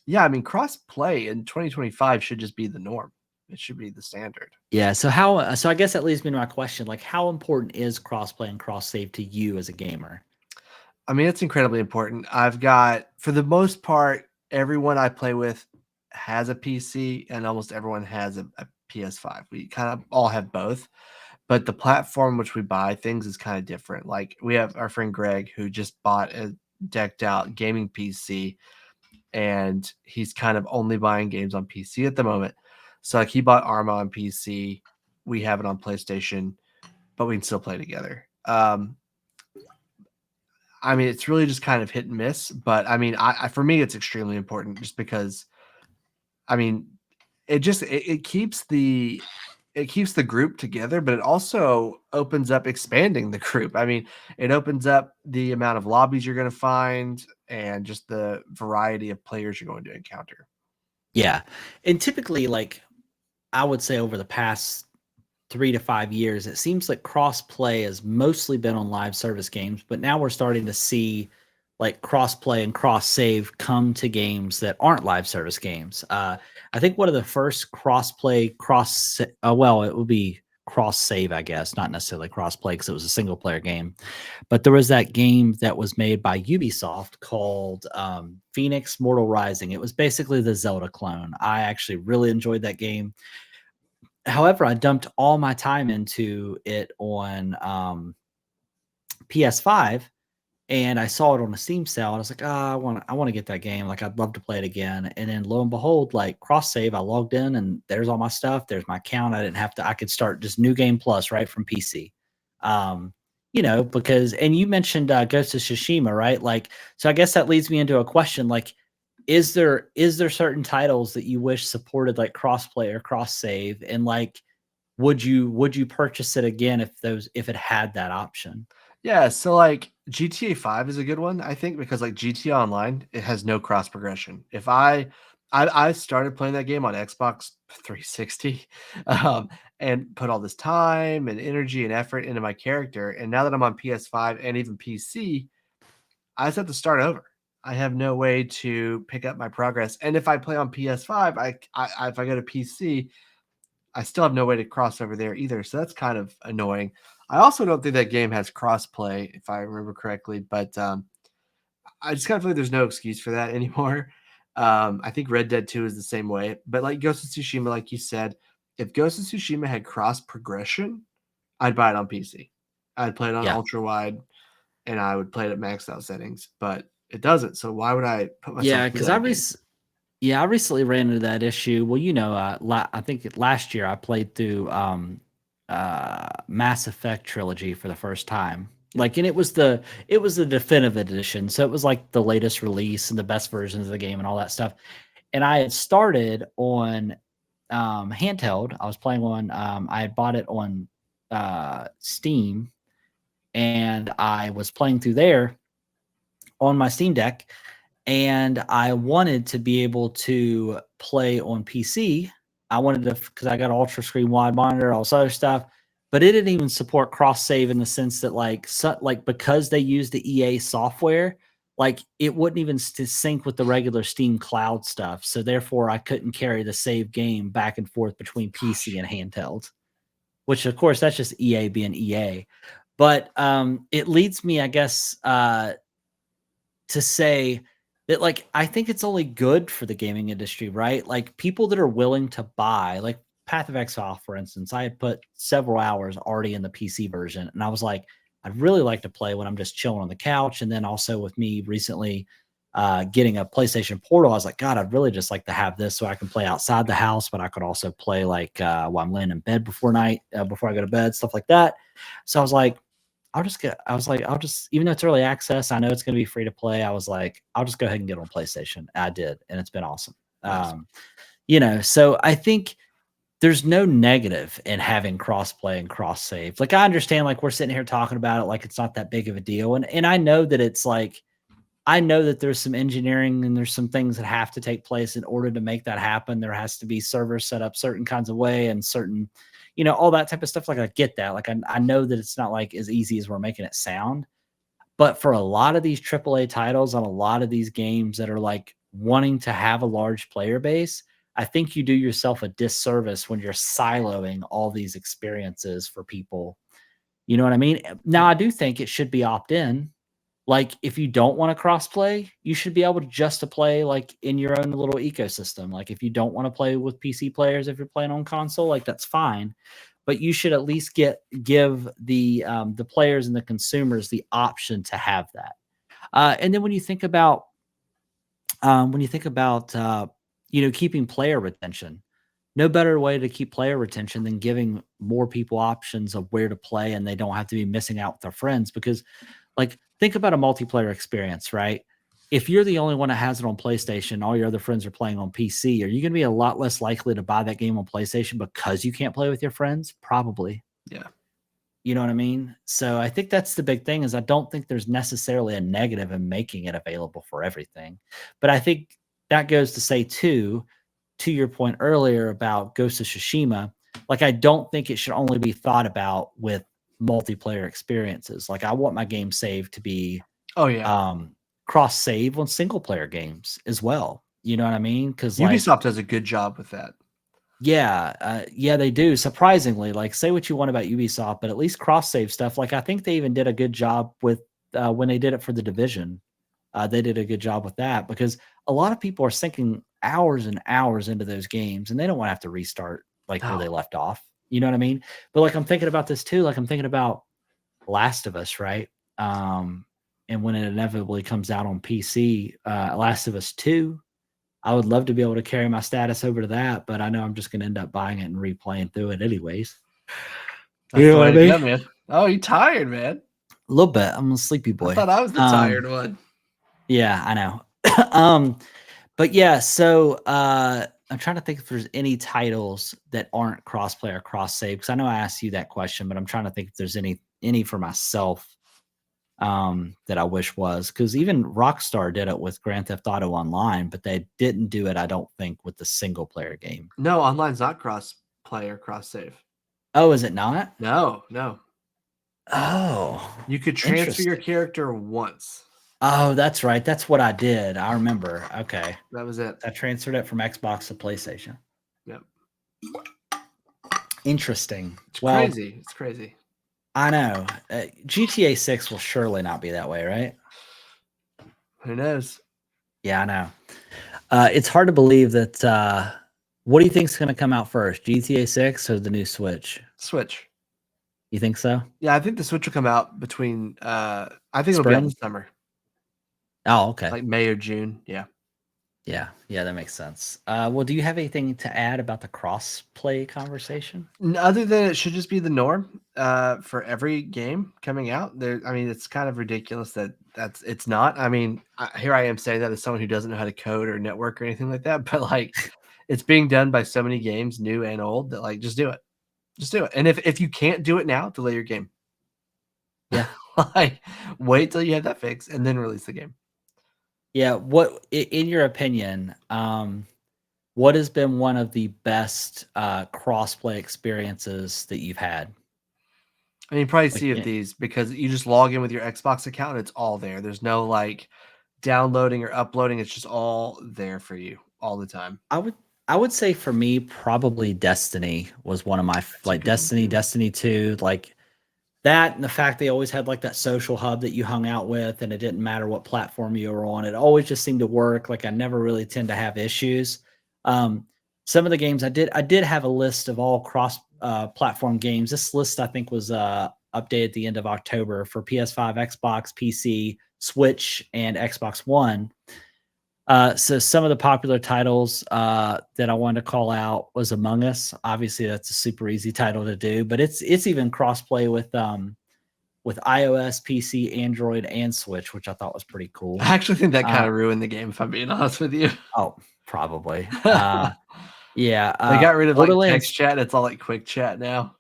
Speaker 2: yeah, I mean, cross play in 2025 should just be the norm. It should be the standard.
Speaker 1: Yeah, so I guess that leads me to my question, like, how important is crossplay and cross save to you as a gamer?
Speaker 2: I mean, it's incredibly important. I've got, for the most part, everyone I play with has a PC, and almost everyone has a PS5. We kind of all have both, but the platform which we buy things is kind of different. Like we have our friend Greg who just bought a decked out gaming PC, and he's kind of only buying games on PC at the moment. So like he bought Arma on PC, we have it on PlayStation, but we can still play together. I mean, it's really just kind of hit and miss, but I mean, I for me, it's extremely important just because I mean, it keeps the group together, but it also opens up expanding the group. I mean, it opens up the amount of lobbies you're going to find and just the variety of players you're going to encounter.
Speaker 1: Yeah, and typically, like, I would say over the past 3 to 5 years, it seems like cross-play has mostly been on live service games, but now we're starting to see, like, cross-play and cross-save come to games that aren't live service games. I think one of the first cross-play, well, it would be cross-save, I guess, not necessarily cross-play because it was a single-player game, but there was that game that was made by Ubisoft called, Phoenix Mortal Rising. It was basically the Zelda clone. I actually really enjoyed that game. However, I dumped all my time into it on, PS5, and I saw it on a Steam sale, and I was like, "Ah, I wanna get that game, like, I'd love to play it again," and then lo and behold, like, cross save, I logged in, and there's all my stuff, there's my account, I could start just New Game Plus right from PC. Um, because and you mentioned, Ghost of Tsushima, right? Like, so I guess that leads me into a question, like, is there certain titles that you wish supported, like, crossplay or cross save, and, like, would you purchase it again if it had that option?
Speaker 2: Yeah, so like GTA 5 is a good one, I think, because like GTA Online, it has no cross progression. If I started playing that game on Xbox 360, and put all this time and energy and effort into my character, and now that I'm on PS5 and even PC, I just have to start over. I have no way to pick up my progress, and if I play on PS5, if I go to PC, I still have no way to cross over there either, so that's kind of annoying. I also don't think that game has crossplay, if I remember correctly, but I just kind of feel like there's no excuse for that anymore. I think Red Dead 2 is the same way, but like Ghost of Tsushima, like you said, if Ghost of Tsushima had cross progression, I'd buy it on PC. I'd play it on
Speaker 1: Yeah.
Speaker 2: ultra wide, and I would play it at maxed out settings, but it doesn't. So why would I put myself
Speaker 1: Yeah,
Speaker 2: through
Speaker 1: because
Speaker 2: that again?
Speaker 1: I recently ran into that issue. Well, I think last year I played through Mass Effect trilogy for the first time. Like, and it was the definitive edition, so it was like the latest release and the best versions of the game and all that stuff. And I had started on handheld. I was playing on. I had bought it on Steam, and I was playing through there on my Steam Deck, and I wanted to be able to play on PC. I wanted to because I got ultra screen wide monitor, all this other stuff, but it didn't even support cross save in the sense that like because they use the EA software, like it wouldn't even sync with the regular Steam Cloud stuff. So therefore, I couldn't carry the save game back and forth between PC
Speaker 2: Gosh.
Speaker 1: and handheld. Which of course that's just EA being EA. But it leads me, I guess, to say that, like, I think it's only good for the gaming industry, right? Like, people that are willing to buy, like Path of Exile, for instance, I had put several hours already in the PC version, and I was like, I'd really like to play when I'm just chilling on the couch. And then also with me recently getting a PlayStation Portal, I was like, God, I'd really just like to have this so I can play outside the house, but I could also play like while I'm laying in bed before I go to bed, stuff like that. So I was like, I'll just, even though it's early access, I know it's going to be free to play. I was like, I'll just go ahead and get on PlayStation. I did, and it's been awesome.
Speaker 2: Nice.
Speaker 1: So I think there's no negative in having cross-play and cross-save. Like, I understand, like, we're sitting here talking about it like it's not that big of a deal, and I know that it's like I know that there's some engineering and there's some things that have to take place in order to make that happen. There has to be servers set up certain kinds of way and certain, all that type of stuff. Like I get that. Like I know that it's not like as easy as we're making it sound. But for a lot of these AAA titles on a lot of these games that are like wanting to have a large player base, I think you do yourself a disservice when you're siloing all these experiences for people. You know what I mean? Now, I do think it should be opt in. Like, if you don't want to cross play, you should be able to just to play like in your own little ecosystem. Like, if you don't want to play with PC players, if you're playing on console, like that's fine. But you should at least give the players and the consumers the option to have that. And then when you think about keeping player retention, no better way to keep player retention than giving more people options of where to play and they don't have to be missing out with their friends. Because like think about a multiplayer experience, right? If you're the only one that has it on PlayStation, all your other friends are playing on PC, are you going to be a lot less likely to buy that game on PlayStation because you can't play with your friends? Probably.
Speaker 2: Yeah.
Speaker 1: You know what I mean? So I think that's the big thing is I don't think there's necessarily a negative in making it available for everything. But I think that goes to say too, to your point earlier about Ghost of Tsushima, like I don't think it should only be thought about with multiplayer experiences. Like I want my game saved to be
Speaker 2: Oh yeah.
Speaker 1: cross save on single player games as well. You know what I mean? Because
Speaker 2: Ubisoft does a good job with that.
Speaker 1: yeah, they do. Surprisingly, like say what you want about Ubisoft, but at least cross save stuff. Like I think they even did a good job with when they did it for the Division. They did a good job with that because a lot of people are sinking hours and hours into those games, and they don't want to have to restart like where they left off. You know what I mean? But like I'm thinking about this too. Like I'm thinking about Last of Us, right? And when it inevitably comes out on PC, Last of Us 2, I would love to be able to carry my status over to that, but I know I'm just going to end up buying it and replaying through it anyways.
Speaker 2: That's
Speaker 1: You know
Speaker 2: the
Speaker 1: what
Speaker 2: way
Speaker 1: I
Speaker 2: to
Speaker 1: mean?
Speaker 2: go, man. Oh, you tired, man?
Speaker 1: A little bit. I'm a sleepy
Speaker 2: I
Speaker 1: boy.
Speaker 2: thought I was the tired one.
Speaker 1: Yeah, I know. But yeah, so I'm trying to think if there's any titles that aren't crossplay or cross save because I know I asked you that question, but I'm trying to think if there's any for myself that I wish was because even Rockstar did it with Grand Theft Auto Online, but they didn't do it, I don't think, with the single player game.
Speaker 2: No, online's not cross play or cross save.
Speaker 1: Oh, is it not?
Speaker 2: No.
Speaker 1: Oh,
Speaker 2: You could transfer your
Speaker 1: interesting.
Speaker 2: character once.
Speaker 1: Oh, that's right. That's what I did. I remember. Okay.
Speaker 2: That was it.
Speaker 1: I transferred it from Xbox to PlayStation.
Speaker 2: Yep.
Speaker 1: Interesting.
Speaker 2: It's
Speaker 1: Well,
Speaker 2: crazy. It's crazy.
Speaker 1: I know. GTA 6 will surely not be that way, right?
Speaker 2: Who knows?
Speaker 1: Yeah, I know. It's hard to believe that. What do you think is going to come out first, GTA 6 or the new Switch?
Speaker 2: Switch.
Speaker 1: You think so?
Speaker 2: Yeah, I think the Switch will come out between. I think it'll be out
Speaker 1: Spring?
Speaker 2: this summer,
Speaker 1: Oh, okay.
Speaker 2: like May or June. Yeah.
Speaker 1: Yeah, that makes sense. Well, do you have anything to add about the cross-play conversation?
Speaker 2: Other than it should just be the norm for every game coming out. There, I mean, it's kind of ridiculous that it's not. I mean, here I am saying that as someone who doesn't know how to code or network or anything like that, but like, it's being done by so many games, new and old, that like, just do it, And if you can't do it now, delay your game.
Speaker 1: Yeah.
Speaker 2: Like, wait till you have that fixed and then release the game.
Speaker 1: Yeah, in your opinion, what has been one of the best cross-play experiences that you've had?
Speaker 2: I mean, probably
Speaker 1: Like,
Speaker 2: Sea of Thieves because you just log in with your Xbox account and it's all there. There's no like downloading or uploading. It's just all there for you all the time.
Speaker 1: I would say for me, probably Destiny was one of my like Destiny 2, like that, and the fact they always had like that social hub that you hung out with, and it didn't matter what platform you were on. It always just seemed to work. Like I never really tend to have issues. Some of the games I did have a list of all cross platform games. This list I think was updated at the end of October for PS5, Xbox, PC, Switch, and Xbox One. So some of the popular titles that I wanted to call out was Among Us. Obviously, that's a super easy title to do, but it's even crossplay with iOS, PC, Android, and Switch, which I thought was pretty cool.
Speaker 2: I actually think that kind of ruined the game, if I'm being honest with you.
Speaker 1: Oh, probably. Yeah.
Speaker 2: They got rid of like
Speaker 1: Borderlands.
Speaker 2: text chat. It's all like quick chat now.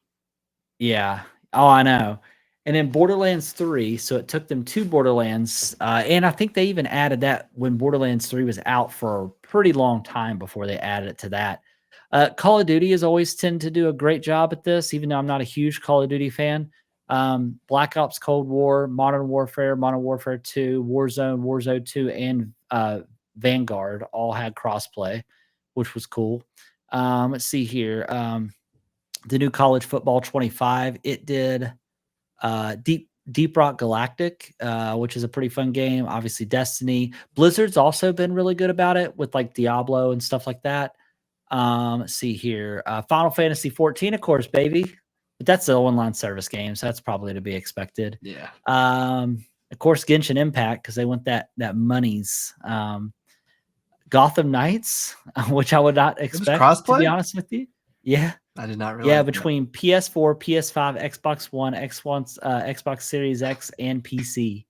Speaker 1: Yeah. Oh, I know. And then Borderlands 3, so it took them to Borderlands, and I think they even added that when Borderlands 3 was out for a pretty long time before they added it to that. Call of Duty has always tend to do a great job at this, even though I'm not a huge Call of Duty fan. Black Ops Cold War, Modern Warfare 2, Warzone 2, and Vanguard all had crossplay, which was cool. Let's see here. The new College Football 25, it did Deep Rock Galactic, which is a pretty fun game. Obviously, Destiny. Blizzard's also been really good about it with like Diablo and stuff like that. Let's see here. Final Fantasy 14, of course, baby. But that's the online service game, so that's probably to be expected.
Speaker 2: Yeah.
Speaker 1: Of course, Genshin Impact, because they want that monies. Gotham Knights, which I would not expect, to be
Speaker 2: crossplay?
Speaker 1: honest with you. Yeah.
Speaker 2: I did not realize.
Speaker 1: Yeah,
Speaker 2: that.
Speaker 1: between PS4, PS5, Xbox One, Xbox Series X, and PC.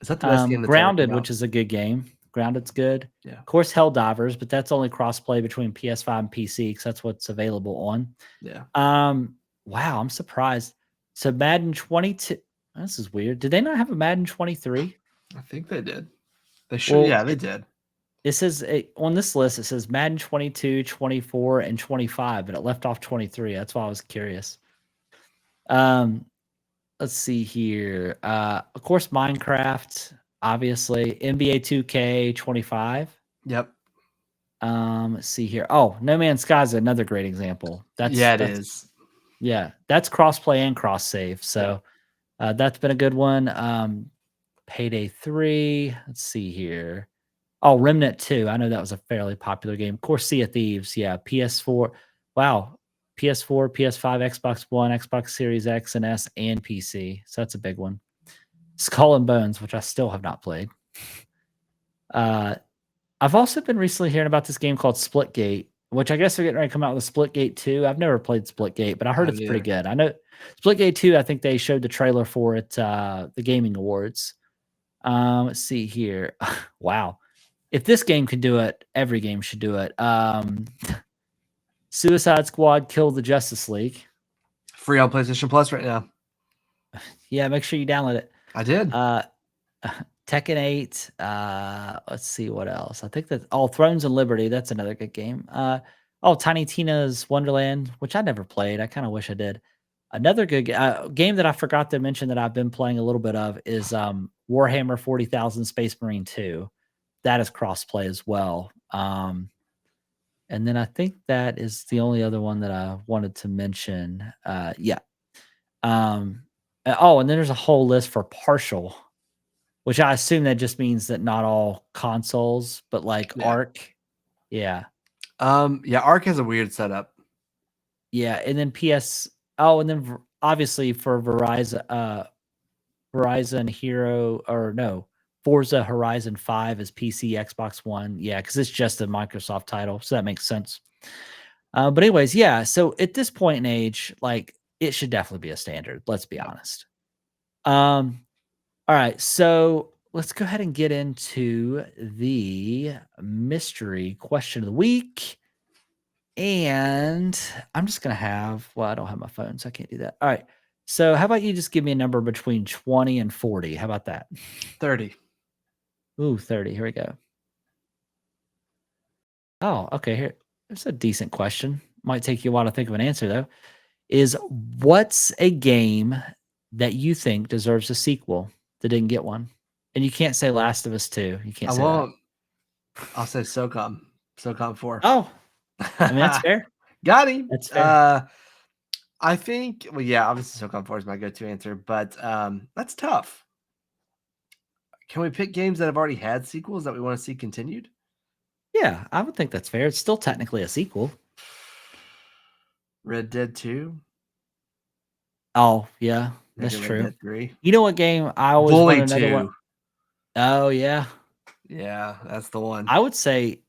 Speaker 2: Is that the best game that's ever
Speaker 1: Grounded,
Speaker 2: come out?
Speaker 1: which is a good game. Grounded's good.
Speaker 2: Yeah.
Speaker 1: Of course, Helldivers, but that's only crossplay between PS5 and PC because that's what's available on.
Speaker 2: Yeah.
Speaker 1: Wow, I'm surprised. So Madden 22. This is weird. Did they not have a Madden 23?
Speaker 2: I think they did. They should.
Speaker 1: Well,
Speaker 2: yeah, they did.
Speaker 1: It says on this list, it says Madden 22, 24, and 25, but it left off 23. That's why I was curious. Let's see here. Of course, Minecraft, obviously. NBA 2K 25.
Speaker 2: Yep.
Speaker 1: Let's see here. Oh, No Man's Sky is another great example.
Speaker 2: It is.
Speaker 1: Yeah, that's cross-play and cross-save. So that's been a good one. Payday 3. Let's see here. Oh, Remnant 2. I know that was a fairly popular game. Of course, Sea of Thieves. Yeah, PS4. Wow. PS4, PS5, Xbox One, Xbox Series X and S, and PC. So that's a big one. Skull and Bones, which I still have not played. I've also been recently hearing about this game called Splitgate, which I guess they're getting ready to come out with Splitgate 2. I've never played Splitgate, but I heard it's pretty good. I know Splitgate 2, I think they showed the trailer for it, the Gaming Awards. Let's see here. Wow. If this game can do it, every game should do it. Suicide Squad Kill the Justice League.
Speaker 2: Free on PlayStation Plus right now.
Speaker 1: Yeah, make sure you download it.
Speaker 2: I did.
Speaker 1: Tekken 8. Let's see what else. I think that Thrones and Liberty. That's another good game. Tiny Tina's Wonderland, which I never played. I kind of wish I did. Another good game that I forgot to mention that I've been playing a little bit of is Warhammer 40,000 Space Marine 2. That is crossplay as well. And then I think that is the only other one that I wanted to mention. Yeah. And then there's a whole list for partial, which I assume that just means that not all consoles, but like Arc. Yeah.
Speaker 2: Arc has a weird setup.
Speaker 1: Yeah. And then and then obviously for Verizon, Forza Horizon 5 is PC, Xbox One. Yeah, because it's just a Microsoft title, so that makes sense. But anyways, yeah. So at this point in age, like it should definitely be a standard. Let's be honest. All right, so let's go ahead and get into the mystery question of the week. And I'm just gonna I don't have my phone, so I can't do that. All right. So how about you just give me a number between 20 and 40? How about that?
Speaker 2: 30.
Speaker 1: Ooh, 30. Here we go. Oh, okay. Here, there's a decent question. Might take you a while to think of an answer, though. What's a game that you think deserves a sequel that didn't get one? And you can't say Last of Us 2. You can't say that.
Speaker 2: I'll say SOCOM. SOCOM 4.
Speaker 1: Oh, I mean, that's fair.
Speaker 2: Got him.
Speaker 1: That's fair.
Speaker 2: I think, obviously SOCOM 4 is my go-to answer, but that's tough. Can we pick games that have already had sequels that we want to see continued?
Speaker 1: Yeah, I would think that's fair. It's still technically a sequel.
Speaker 2: Red Dead 2.
Speaker 1: Oh, yeah, that's true.
Speaker 2: Red Dead 3.
Speaker 1: You know what game I always want another one? Oh, yeah.
Speaker 2: Yeah, that's the one.
Speaker 1: I would say,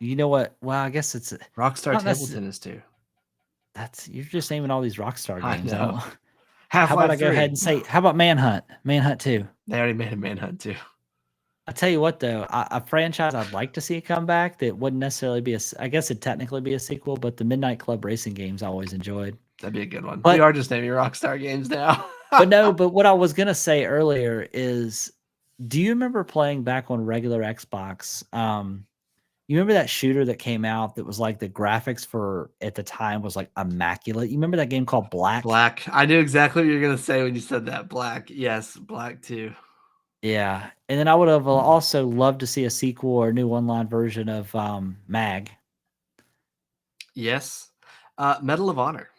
Speaker 1: you know what? Well, I guess it's
Speaker 2: Rockstar Table Tennis 2.
Speaker 1: You're just naming all these Rockstar games.
Speaker 2: I know.
Speaker 1: How about I go ahead and say, how about Manhunt? Manhunt 2.
Speaker 2: They already made a Manhunt 2.
Speaker 1: I tell you what, though, a franchise I'd like to see come back that wouldn't necessarily be I guess it'd technically be a sequel, but the Midnight Club racing games I always enjoyed.
Speaker 2: That'd be a good one. We
Speaker 1: But
Speaker 2: are just naming Rockstar games now.
Speaker 1: but what I was gonna say earlier is, do you remember playing back on regular Xbox? You remember that shooter that came out that was like the graphics for at the time was like immaculate? You remember that game called Black?
Speaker 2: Black. I knew exactly what you were gonna say when you said that. Black. Yes, Black too.
Speaker 1: Yeah, and then I would have also loved to see a sequel or a new online version of Mag.
Speaker 2: Yes. Medal of Honor.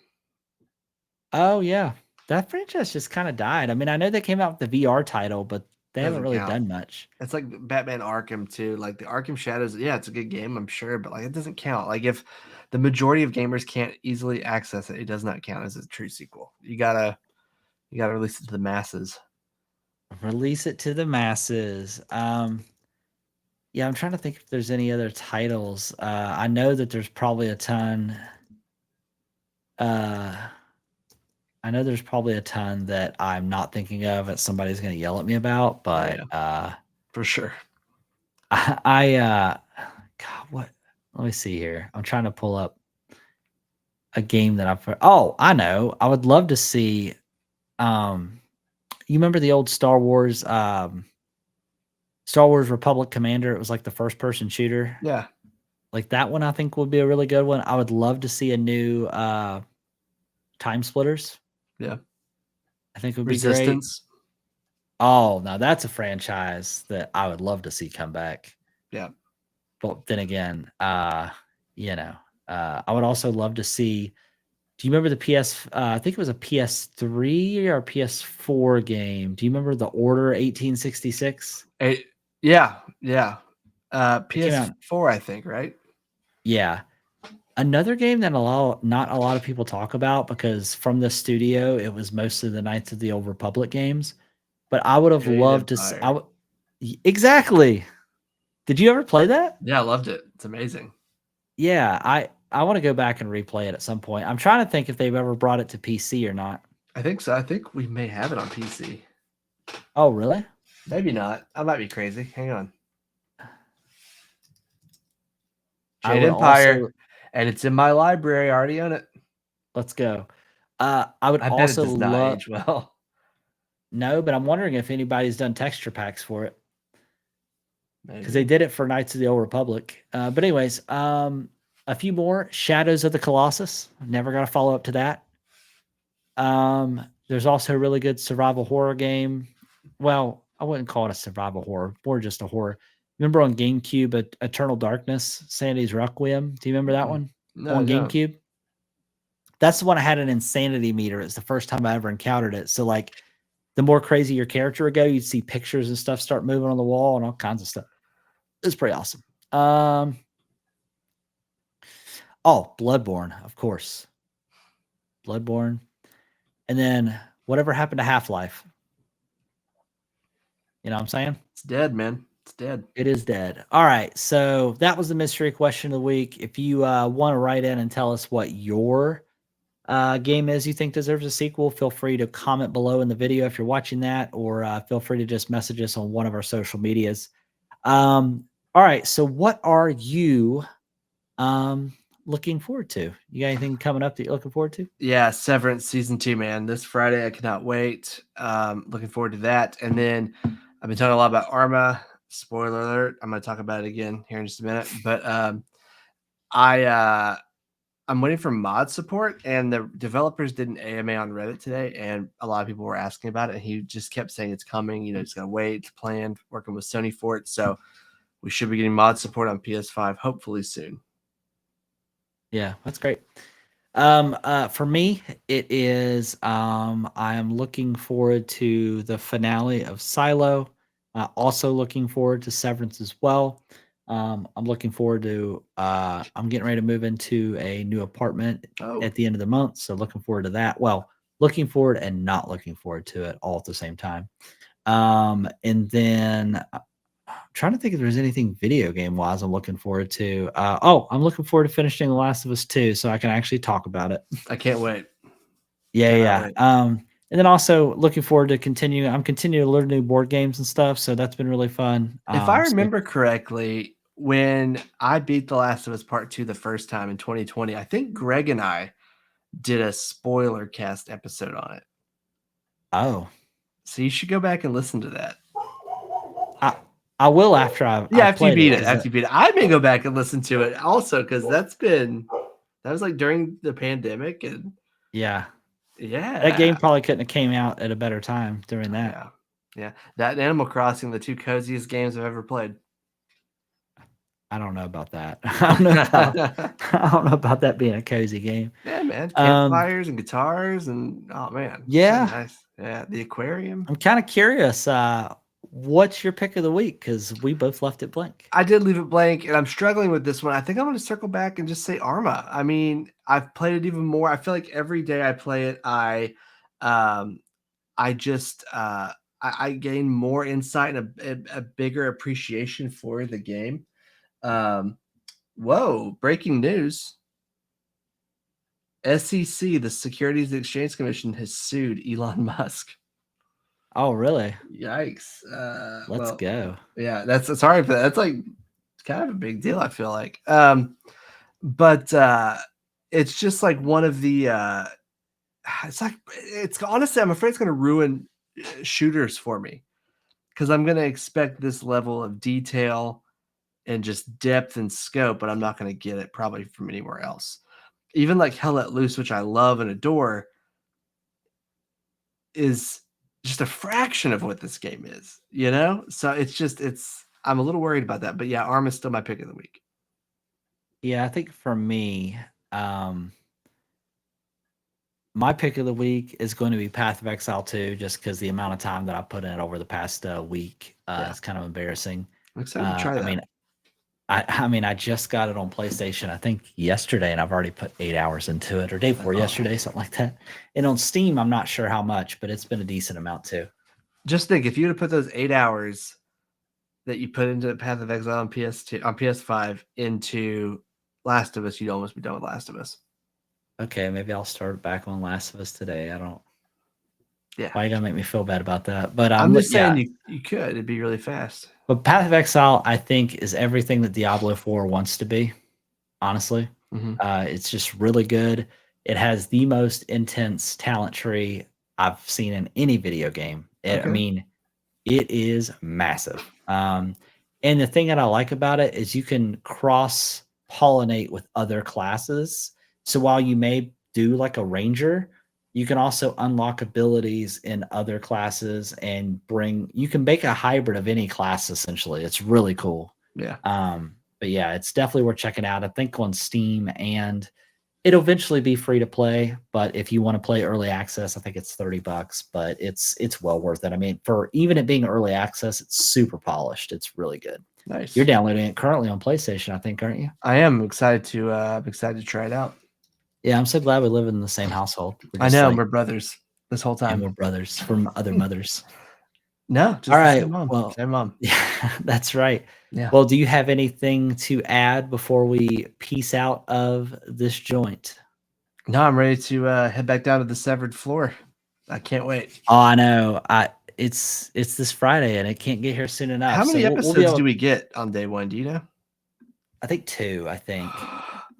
Speaker 1: Oh yeah, that franchise just kind of died. I mean, I know they came out with the VR title, but they haven't
Speaker 2: Doesn't
Speaker 1: really
Speaker 2: count.
Speaker 1: done much.
Speaker 2: It's like Batman Arkham too. Like the Arkham Shadows, yeah, it's a good game, I'm sure, but like it doesn't count. Like if the majority of gamers can't easily access it, it does not count as a true sequel. You gotta release it to the masses.
Speaker 1: Release it to the masses. Yeah, I'm trying to think if there's any other titles. I know that there's probably a ton. Uh, I know there's probably a ton that I'm not thinking of that somebody's going to yell at me about,
Speaker 2: Oh
Speaker 1: but
Speaker 2: yeah, for sure.
Speaker 1: God, what? Let me see here. I'm trying to pull up a game that I've. Oh, I know. I would love to see. Um, you remember the old Star Wars Republic Commander? It was like the first person shooter.
Speaker 2: Yeah,
Speaker 1: Like that one, I think would be a really good one. I would love to see a new Time Splitters.
Speaker 2: yeah.
Speaker 1: I think would be great.
Speaker 2: Resistance.
Speaker 1: Oh, now that's a franchise that I would love to see come back.
Speaker 2: Yeah.
Speaker 1: But then again, I would also love to see. Do you remember the PS? I think it was a PS3 or PS4 game. Do you remember the Order 1866?
Speaker 2: Yeah, yeah.
Speaker 1: It came out.
Speaker 2: PS4, I think, right?
Speaker 1: Yeah, another game that not a lot of people talk about because from the studio, it was mostly the Knights of the Old Republic games. But I would have
Speaker 2: Jade
Speaker 1: loved to.
Speaker 2: Empire.
Speaker 1: Exactly. Did you ever play that?
Speaker 2: Yeah, I loved it. It's amazing.
Speaker 1: Yeah, I want to go back and replay it at some point. I'm trying to think if they've ever brought it to PC or not.
Speaker 2: I think so. I think we may have it on PC.
Speaker 1: Oh, really?
Speaker 2: Maybe not. I might be crazy. Hang on.
Speaker 1: I
Speaker 2: Jade
Speaker 1: would
Speaker 2: Empire,
Speaker 1: also
Speaker 2: and it's in my library. I already own it.
Speaker 1: let's go. I would
Speaker 2: I bet it
Speaker 1: also
Speaker 2: does not
Speaker 1: love
Speaker 2: age well.
Speaker 1: no, but I'm wondering if anybody's done texture packs for it because they
Speaker 2: Maybe.
Speaker 1: did it for Knights of the Old Republic. But anyways, a few more Shadows of the Colossus. Never got a follow up to that. There's also a really good survival horror game. Well, I wouldn't call it a survival horror, more just a horror. Remember on GameCube, Eternal Darkness, Sandy's Requiem? Do you remember that one
Speaker 2: No,
Speaker 1: on
Speaker 2: no.
Speaker 1: GameCube? That's the one I had an insanity meter. It's the first time I ever encountered it. So like the more crazy your character would go, you'd see pictures and stuff start moving on the wall and all kinds of stuff. It's pretty awesome. Bloodborne, of course. Bloodborne. And then whatever happened to Half-Life? You know what I'm saying?
Speaker 2: It's dead, man. It's dead.
Speaker 1: It is dead. All right. So that was the mystery question of the week. If you want to write in and tell us what your game is you think deserves a sequel, feel free to comment below in the video if you're watching that, or feel free to just message us on one of our social medias. All right. So what are you looking forward to? You got anything coming up that you're looking forward to?
Speaker 2: Yeah, Severance season 2, man. This Friday, I cannot wait. Looking forward to that. And then I've been talking a lot about Arma. Spoiler alert. I'm going to talk about it again here in just a minute. But I'm waiting for mod support, and the developers did an AMA on Reddit today, and a lot of people were asking about it. And he just kept saying it's coming. You know, just gotta wait. It's planned. Working with Sony for it, so we should be getting mod support on PS5 hopefully soon.
Speaker 1: Yeah, that's great. For me, it is I am looking forward to the finale of Silo. Also looking forward to Severance as well. I'm looking forward to I'm getting ready to move into a new apartment
Speaker 2: Oh,
Speaker 1: at the end of the month. So looking forward to that. Well, looking forward and not looking forward to it all at the same time. And then trying to think if there's anything video game wise I'm looking forward to. I'm looking forward to finishing The Last of Us 2 so I can actually talk about it.
Speaker 2: I can't wait.
Speaker 1: Yeah,
Speaker 2: Cannot
Speaker 1: yeah.
Speaker 2: wait.
Speaker 1: And then also looking forward to continuing. I'm continuing to learn new board games and stuff, so that's been really fun.
Speaker 2: If I
Speaker 1: So
Speaker 2: remember correctly, when I beat The Last of Us Part 2 the first time in 2020, I think Greg and I did a spoiler cast episode on it.
Speaker 1: Oh,
Speaker 2: So you should go back and listen to that.
Speaker 1: I will after I've
Speaker 2: After you
Speaker 1: played
Speaker 2: beat
Speaker 1: it.
Speaker 2: it. After you beat it. I may go back and listen to it also because that was like during the pandemic and
Speaker 1: yeah,
Speaker 2: yeah.
Speaker 1: that game probably couldn't have came out at a better time during that.
Speaker 2: Yeah. Yeah. That and Animal Crossing, the two coziest games I've ever played.
Speaker 1: I don't know about that. I don't know about that being a cozy game.
Speaker 2: Yeah, man. Campfires and guitars and oh man.
Speaker 1: Yeah.
Speaker 2: So nice. Yeah. The aquarium.
Speaker 1: I'm kind of curious. What's your pick of the week? Because we both left it blank.
Speaker 2: I did leave it blank, and I'm struggling with this one. I think I'm going to circle back and just say Arma. I mean, I've played it even more. I feel like every day I play it, I gain more insight and a bigger appreciation for the game. Whoa! Breaking news. SEC, the Securities and Exchange Commission, has sued Elon Musk.
Speaker 1: Oh, really?
Speaker 2: Yikes!
Speaker 1: Let's go.
Speaker 2: Yeah, that's sorry for that. That's like kind of a big deal. I feel like, but it's just like one of the. It's honestly, I'm afraid it's going to ruin shooters for me because I'm going to expect this level of detail and just depth and scope, but I'm not going to get it probably from anywhere else. Even like Hell Let Loose, which I love and adore, is just a fraction of what this game is, you know? So I'm a little worried about that. But yeah, Arm is still my pick of the week.
Speaker 1: Yeah, I think for me, my pick of the week is going to be Path of Exile 2, just because the amount of time that I put in it over the past week is kind of embarrassing.
Speaker 2: I'm excited to try that.
Speaker 1: I mean, I just got it on PlayStation, I think yesterday, and I've already put 8 hours into it, or day before yesterday, something like that. And on Steam, I'm not sure how much, but it's been a decent amount too.
Speaker 2: Just think, if you would have put those 8 hours that you put into Path of Exile on PS5 into Last of Us, you'd almost be done with Last of Us.
Speaker 1: Okay, maybe I'll start back on Last of Us today. I don't.
Speaker 2: Yeah.
Speaker 1: Why are you gonna make me feel bad about that? But
Speaker 2: I'm just saying you could. It'd be really fast.
Speaker 1: But Path of Exile, I think, is everything that Diablo 4 wants to be. Honestly, it's just really good. It has the most intense talent tree I've seen in any video game. I mean, it is massive. And the thing that I like about it is you can cross pollinate with other classes. So while you may do like a ranger, you can also unlock abilities in other classes and you can make a hybrid of any class, essentially. It's really cool.
Speaker 2: Yeah.
Speaker 1: But yeah, it's definitely worth checking out. I think on Steam, and it'll eventually be free to play. But if you want to play early access, I think it's $30, but it's well worth it. I mean, for even it being early access, it's super polished. It's really good.
Speaker 2: Nice.
Speaker 1: You're downloading it currently on PlayStation, I think, aren't you?
Speaker 2: I am excited to try it out.
Speaker 1: Yeah, I'm so glad we live in the same household.
Speaker 2: I know, we're brothers this whole time.
Speaker 1: And we're brothers from other mothers.
Speaker 2: No, just
Speaker 1: all right.
Speaker 2: Same mom.
Speaker 1: Well,
Speaker 2: same mom.
Speaker 1: Yeah, that's right.
Speaker 2: Yeah.
Speaker 1: Well, do you have anything to add before we peace out of this joint?
Speaker 2: No, I'm ready to head back down to the severed floor. I can't wait.
Speaker 1: Oh, I know. It's this Friday and it can't get here soon enough.
Speaker 2: How many episodes do we get on day one? Do you know?
Speaker 1: I think 2. I think.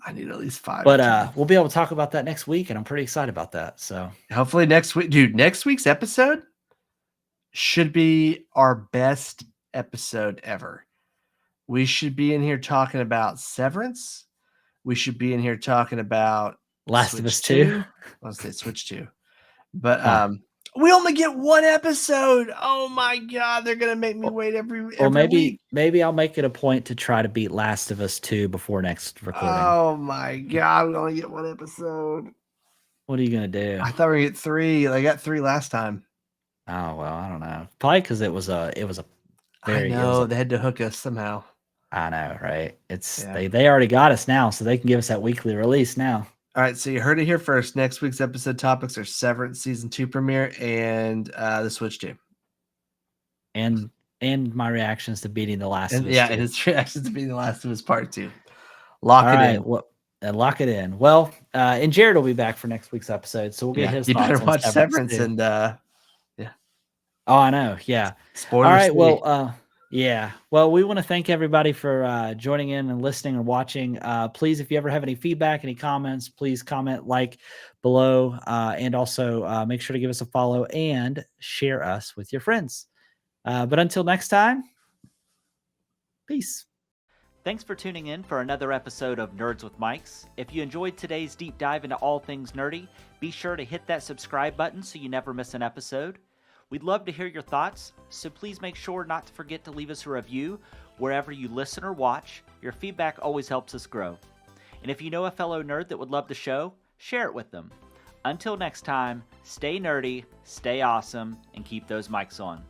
Speaker 2: I need at least 5.
Speaker 1: But we'll be able to talk about that next week, and I'm pretty excited about that. So
Speaker 2: hopefully next week, dude. Next week's episode should be our best episode ever. We should be in here talking about Severance. We should be in here talking about
Speaker 1: Last of Us 2.
Speaker 2: Let's say Switch 2. But we only get one episode. Oh my god, they're gonna make me wait every week.
Speaker 1: Maybe I'll make it a point to try to beat Last of Us 2 before next recording.
Speaker 2: Oh my god, we only get one episode.
Speaker 1: What are you gonna do?
Speaker 2: I thought we were gonna get 3. I got 3 last time.
Speaker 1: Oh well, I don't know. Probably because it was a
Speaker 2: very. I know they had to hook us somehow.
Speaker 1: I know, right? They already got us now, so they can give us that weekly release now.
Speaker 2: All right, so you heard it here first. Next week's episode topics are Severance Season 2 premiere and the Switch 2.
Speaker 1: And my reactions to beating The Last of Us.
Speaker 2: Yeah, and his reactions to beating The Last of Us Part 2. Lock it in.
Speaker 1: Well, and lock it in. Well, and Jared will be back for next week's episode, so we'll get his thoughts.
Speaker 2: You better watch Severance and
Speaker 1: Oh, I know. Yeah.
Speaker 2: Spoilers.
Speaker 1: All right. Well, Yeah. Well, we want to thank everybody for joining in and listening and watching. Please, if you ever have any feedback, any comments, please comment, like below, and also make sure to give us a follow and share us with your friends. But until next time, peace. Thanks for tuning in for another episode of Nerds with Mics. If you enjoyed today's deep dive into all things nerdy, be sure to hit that subscribe button so you never miss an episode. We'd love to hear your thoughts, so please make sure not to forget to leave us a review wherever you listen or watch. Your feedback always helps us grow. And if you know a fellow nerd that would love the show, share it with them. Until next time, stay nerdy, stay awesome, and keep those mics on.